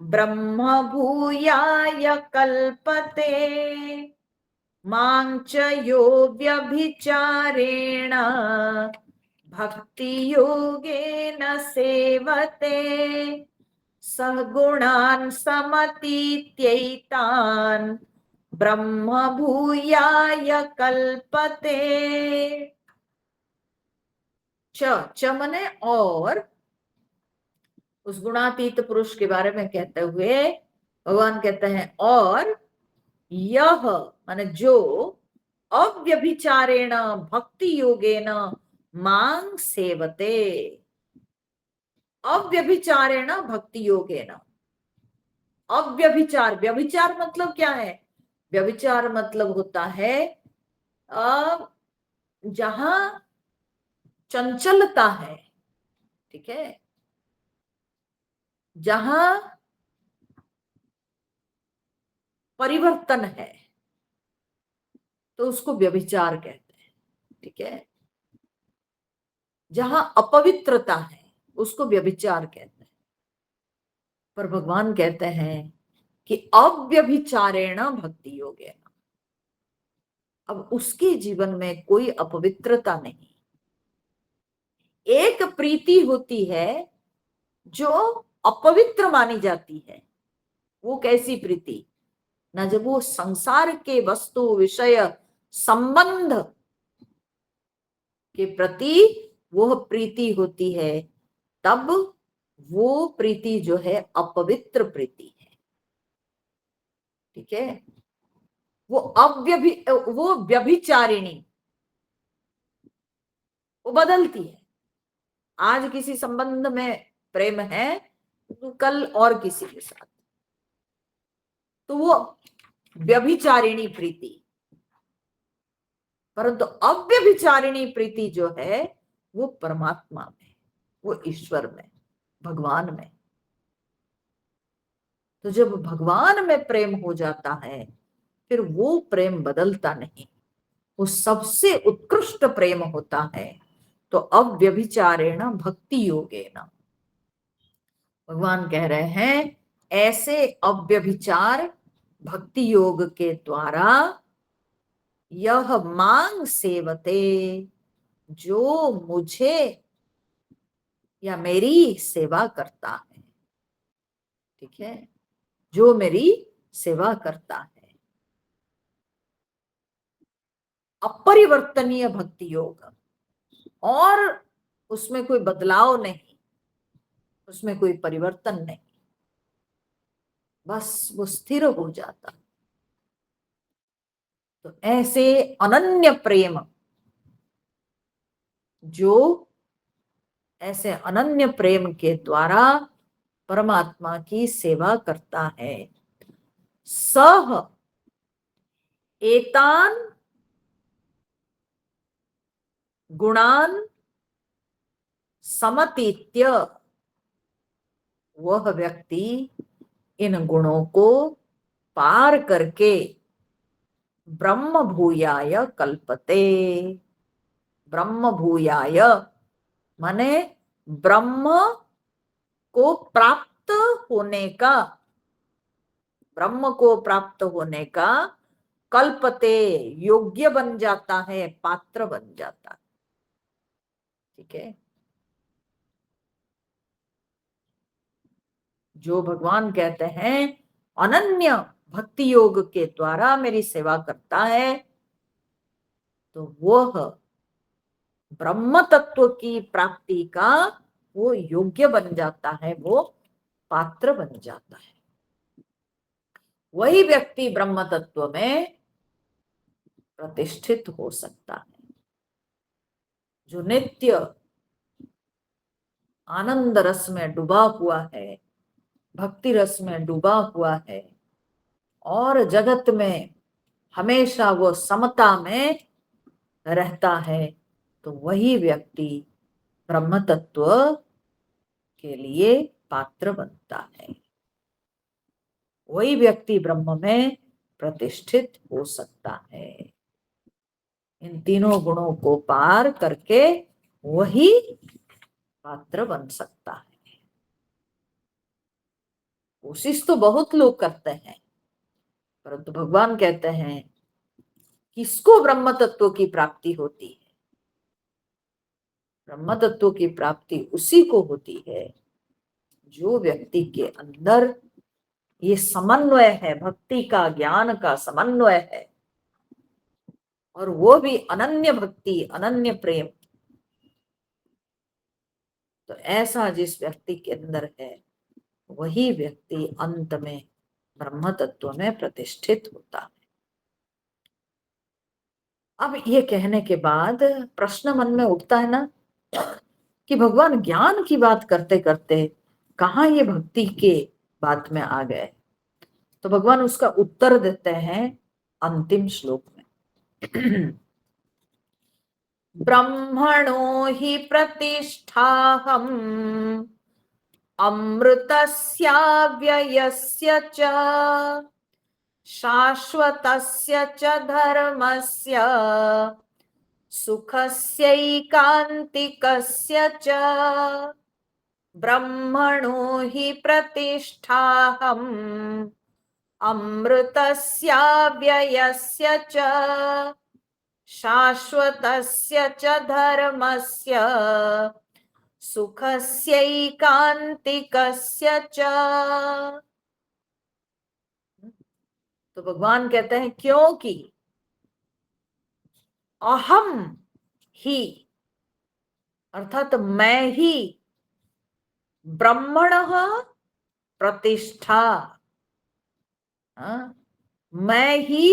ब्रह्म भूयाय कल्पते। मांच यो व्यभिचारेण भक्ति योगेन सेवते सगुणान् समतीत्यैतान् ब्रह्म भूयाय कल्पते। च मने और, उस गुणातीत पुरुष के बारे में कहते हुए भगवान कहते हैं और यह माने जो अव्यभिचारेण भक्ति योगेन मांग सेवते, अव्यभिचारेण भक्ति योगेन, अव्यभिचार, व्यभिचार मतलब क्या है? व्यभिचार मतलब होता है जहां चंचलता है, ठीक है, जहां परिवर्तन है तो उसको व्यभिचार कहते हैं, ठीक है। जहां अपवित्रता है उसको व्यभिचार कहते हैं। पर भगवान कहते हैं कि अव्यभिचारेण भक्ति योगेन, अब उसके जीवन में कोई अपवित्रता नहीं। एक प्रीति होती है जो अपवित्र मानी जाती है, वो कैसी प्रीति? ना जब वो संसार के वस्तु विषय संबंध के प्रति वो प्रीति होती है, तब वो प्रीति जो है अपवित्र प्रीति है, ठीक है। वो व्यभिचारिणी, वो बदलती है। आज किसी संबंध में प्रेम है तो कल और किसी के साथ, तो वो व्यभिचारिणी प्रीति। परंतु अव्यभिचारिणी प्रीति जो है वो परमात्मा में, वो ईश्वर में, भगवान में। तो जब भगवान में प्रेम हो जाता है फिर वो प्रेम बदलता नहीं, वो सबसे उत्कृष्ट प्रेम होता है। तो अव्यभिचारेण भक्ति योगेन, भगवान कह रहे हैं ऐसे अव्यभिचार भक्ति योग के द्वारा यह मांग सेवते, जो मुझे या मेरी सेवा करता है, ठीक है, जो मेरी सेवा करता है। अपरिवर्तनीय भक्ति योग, और उसमें कोई बदलाव नहीं, उसमें कोई परिवर्तन नहीं, बस वो स्थिर हो जाता। तो ऐसे अनन्य प्रेम, जो ऐसे अनन्य प्रेम के द्वारा परमात्मा की सेवा करता है, सह एतान गुणान समतीत्य, वह व्यक्ति इन गुणों को पार करके ब्रह्म भूयाय कल्पते। ब्रह्म भूयाय माने ब्रह्म को प्राप्त होने का, ब्रह्म को प्राप्त होने का कल्पते, योग्य बन जाता है, पात्र बन जाता है, ठीक है। जो भगवान कहते हैं अनन्य भक्ति योग के द्वारा मेरी सेवा करता है, तो वह ब्रह्म तत्व की प्राप्ति का वो योग्य बन जाता है, वो पात्र बन जाता है। वही व्यक्ति ब्रह्म तत्व में प्रतिष्ठित हो सकता है, जो नित्य आनंद रस में डूबा हुआ है, भक्ति रस में डूबा हुआ है और जगत में हमेशा वो समता में रहता है, तो वही व्यक्ति ब्रह्म तत्व के लिए पात्र बनता है। वही व्यक्ति ब्रह्म में प्रतिष्ठित हो सकता है। इन तीनों गुणों को पार करके वही पात्र बन सकता है। कोशिश तो बहुत लोग करते हैं, परंतु भगवान कहते हैं किसको ब्रह्म तत्व की प्राप्ति होती है? ब्रह्म तत्व की प्राप्ति उसी को होती है जो व्यक्ति के अंदर ये समन्वय है, भक्ति का, ज्ञान का समन्वय है, और वो भी अनन्य भक्ति, अनन्य प्रेम। तो ऐसा जिस व्यक्ति के अंदर है वही व्यक्ति अंत में ब्रह्म तत्व में प्रतिष्ठित होता है। अब ये कहने के बाद प्रश्न मन में उठता है ना कि भगवान ज्ञान की बात करते करते कहाँ ये भक्ति के बात में आ गए? तो भगवान उसका उत्तर देते हैं अंतिम श्लोक में। ब्रह्मणो हि प्रतिष्ठाहम् अमृतस्याव्ययस्य च शाश्वतस्य च धर्मस्य सुखस्यैकान्तिकस्य च। ब्रह्मणो हि प्रतिष्ठाहम् अमृतस्याव्ययस्य च शाश्वतस्य च धर्मस्य सुखस्यैकान्तिकस्य च। तो भगवान कहते हैं क्योंकि अहम ही अर्थात मैं ही ब्रह्मणः प्रतिष्ठा, मैं ही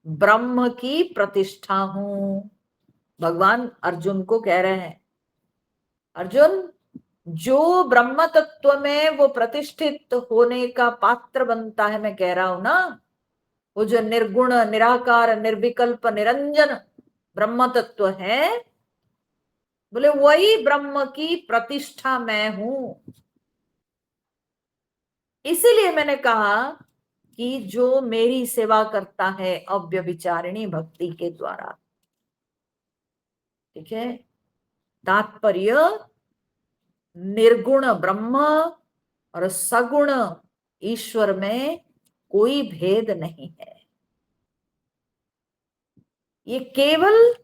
ब्रह्म की प्रतिष्ठा हूं। भगवान अर्जुन को कह रहे हैं, अर्जुन जो ब्रह्म तत्व में वो प्रतिष्ठित होने का पात्र बनता है, मैं कह रहा हूं ना, वो जो निर्गुण, निराकार, निर्विकल्प, निरंजन ब्रह्म तत्व है, बोले वही ब्रह्म की प्रतिष्ठा मैं हूं। इसीलिए मैंने कहा कि जो मेरी सेवा करता है अव्यभिचारिणी भक्ति के द्वारा, ठीक है, तात्पर्य निर्गुण ब्रह्म और सगुण ईश्वर में कोई भेद नहीं है। ये केवल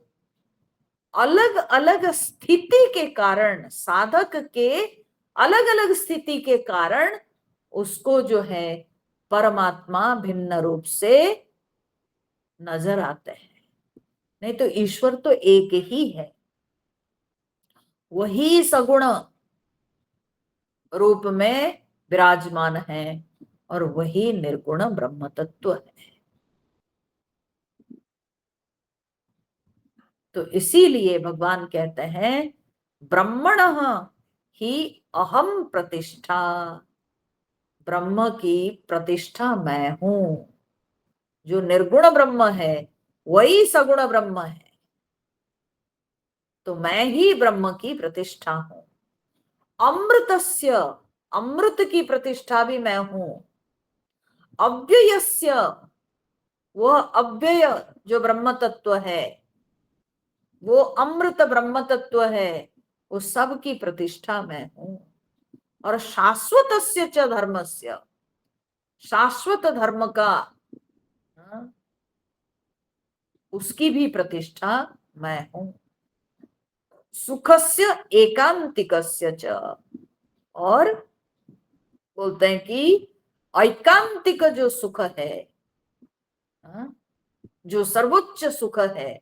अलग अलग स्थिति के कारण, साधक के अलग अलग स्थिति के कारण उसको जो है परमात्मा भिन्न रूप से नजर आते हैं। नहीं तो ईश्वर तो एक ही है, वही सगुण रूप में विराजमान है और वही निर्गुण ब्रह्म तत्व है। तो इसीलिए भगवान कहते हैं ब्रह्मणः ही अहम प्रतिष्ठा, ब्रह्म की प्रतिष्ठा मैं हूं। जो निर्गुण ब्रह्म है वही सगुण ब्रह्म है, तो मैं ही ब्रह्म की प्रतिष्ठा हूं। अमृतस्य, अमृत की प्रतिष्ठा भी मैं हूं। अव्ययस्य, वह अव्यय जो ब्रह्म तत्व है, वो अमृत ब्रह्म तत्व है, वो सब की प्रतिष्ठा मैं हूं। और शाश्वतस्य च धर्मस्य, शाश्वत धर्म का, उसकी भी प्रतिष्ठा मैं हूं। सुखस्य एकांतिकस्य च, और बोलते हैं कि ऐकांतिक जो सुख है, जो सर्वोच्च सुख है,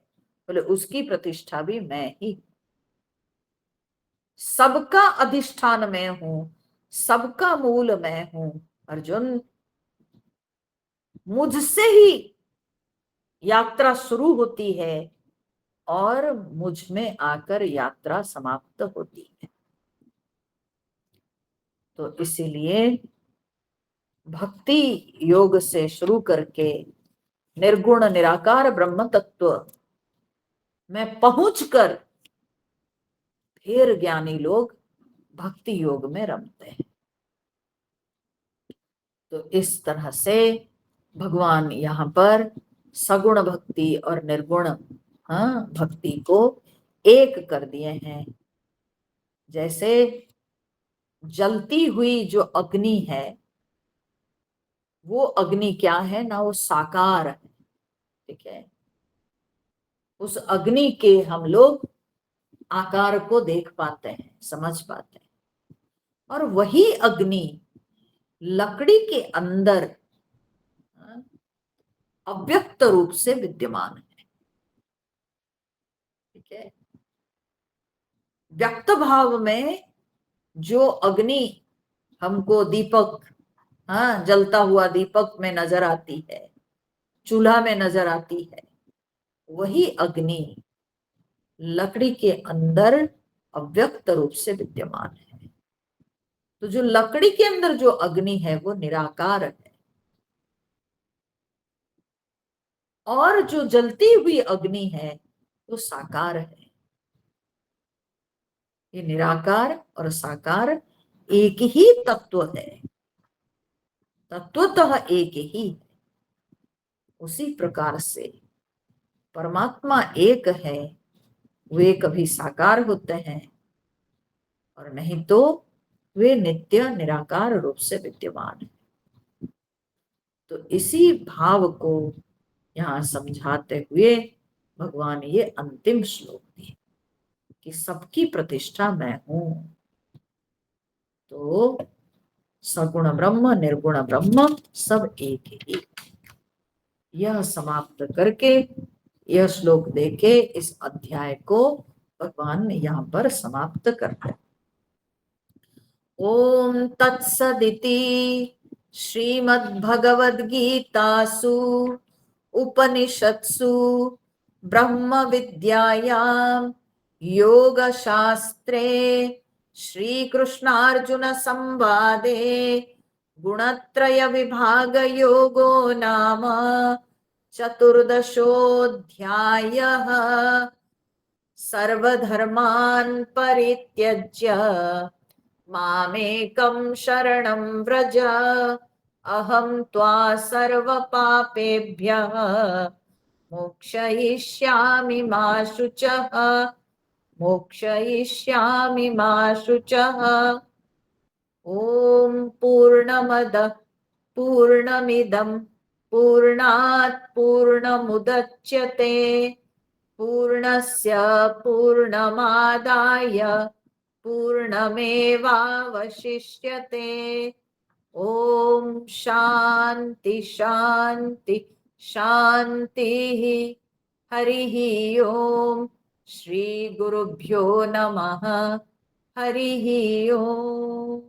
बोले उसकी प्रतिष्ठा भी मैं ही। सबका अधिष्ठान मैं हूं, सबका मूल मैं हूं। अर्जुन, मुझसे ही यात्रा शुरू होती है और मुझ में आकर यात्रा समाप्त होती है। तो इसीलिए भक्ति योग से शुरू करके निर्गुण निराकार ब्रह्म तत्व में पहुंचकर फिर ज्ञानी लोग भक्ति योग में रमते हैं। तो इस तरह से भगवान यहाँ पर सगुण भक्ति और निर्गुण भक्ति को एक कर दिए हैं। जैसे जलती हुई जो अग्नि है, वो अग्नि क्या है ना, वो साकार है, ठीक है। उस अग्नि के हम लोग आकार को देख पाते हैं, समझ पाते हैं। और वही अग्नि लकड़ी के अंदर अव्यक्त रूप से विद्यमान है, ठीक है। व्यक्त भाव में जो अग्नि हमको दीपक, जलता हुआ दीपक में नजर आती है, चूल्हा में नजर आती है, वही अग्नि लकड़ी के अंदर अव्यक्त रूप से विद्यमान है। तो जो लकड़ी के अंदर जो अग्नि है वो निराकार है, और जो जलती हुई अग्नि है वो साकार है। ये निराकार और साकार एक ही तत्व है, तत्वतः एक ही। उसी प्रकार से परमात्मा एक है, वे कभी साकार होते हैं और नहीं तो वे नित्य निराकार रूप से विद्यमान है। तो इसी भाव को यहाँ समझाते हुए भगवान ये अंतिम श्लोक दिए कि सबकी प्रतिष्ठा मैं हूं। तो सगुण ब्रह्म निर्गुण ब्रह्म सब एक ही। यह समाप्त करके, यह श्लोक देके इस अध्याय को भगवान ने यहाँ पर समाप्त कर दिया। ओम तत्सदिति श्रीमद्भगवद्गीतासु उपनिषत्सु ब्रह्म विद्यायां योगशास्त्रे श्रीकृष्णार्जुन संवादे गुणत्रय विभाग योगो नाम चतुर्दशोऽध्यायः। सर्वधर्मान् परित्यज्य मामेकं शरणं व्रज, अहं त्वा सर्वपापेभ्यः मोक्षयिष्यामि मा शुचः, मोक्षयिष्यामि मा शुचः। ओम पूर्णमदः पूर्णमिदं पूर्णात् पूर्णमुदच्यते पूर्णस्य पूर्णमादाय पूर्णमेवावशिष्यते। ओम शांति शांति शांति। हरिः ओम। श्री गुरुभ्यो नमः। हरिः ओम।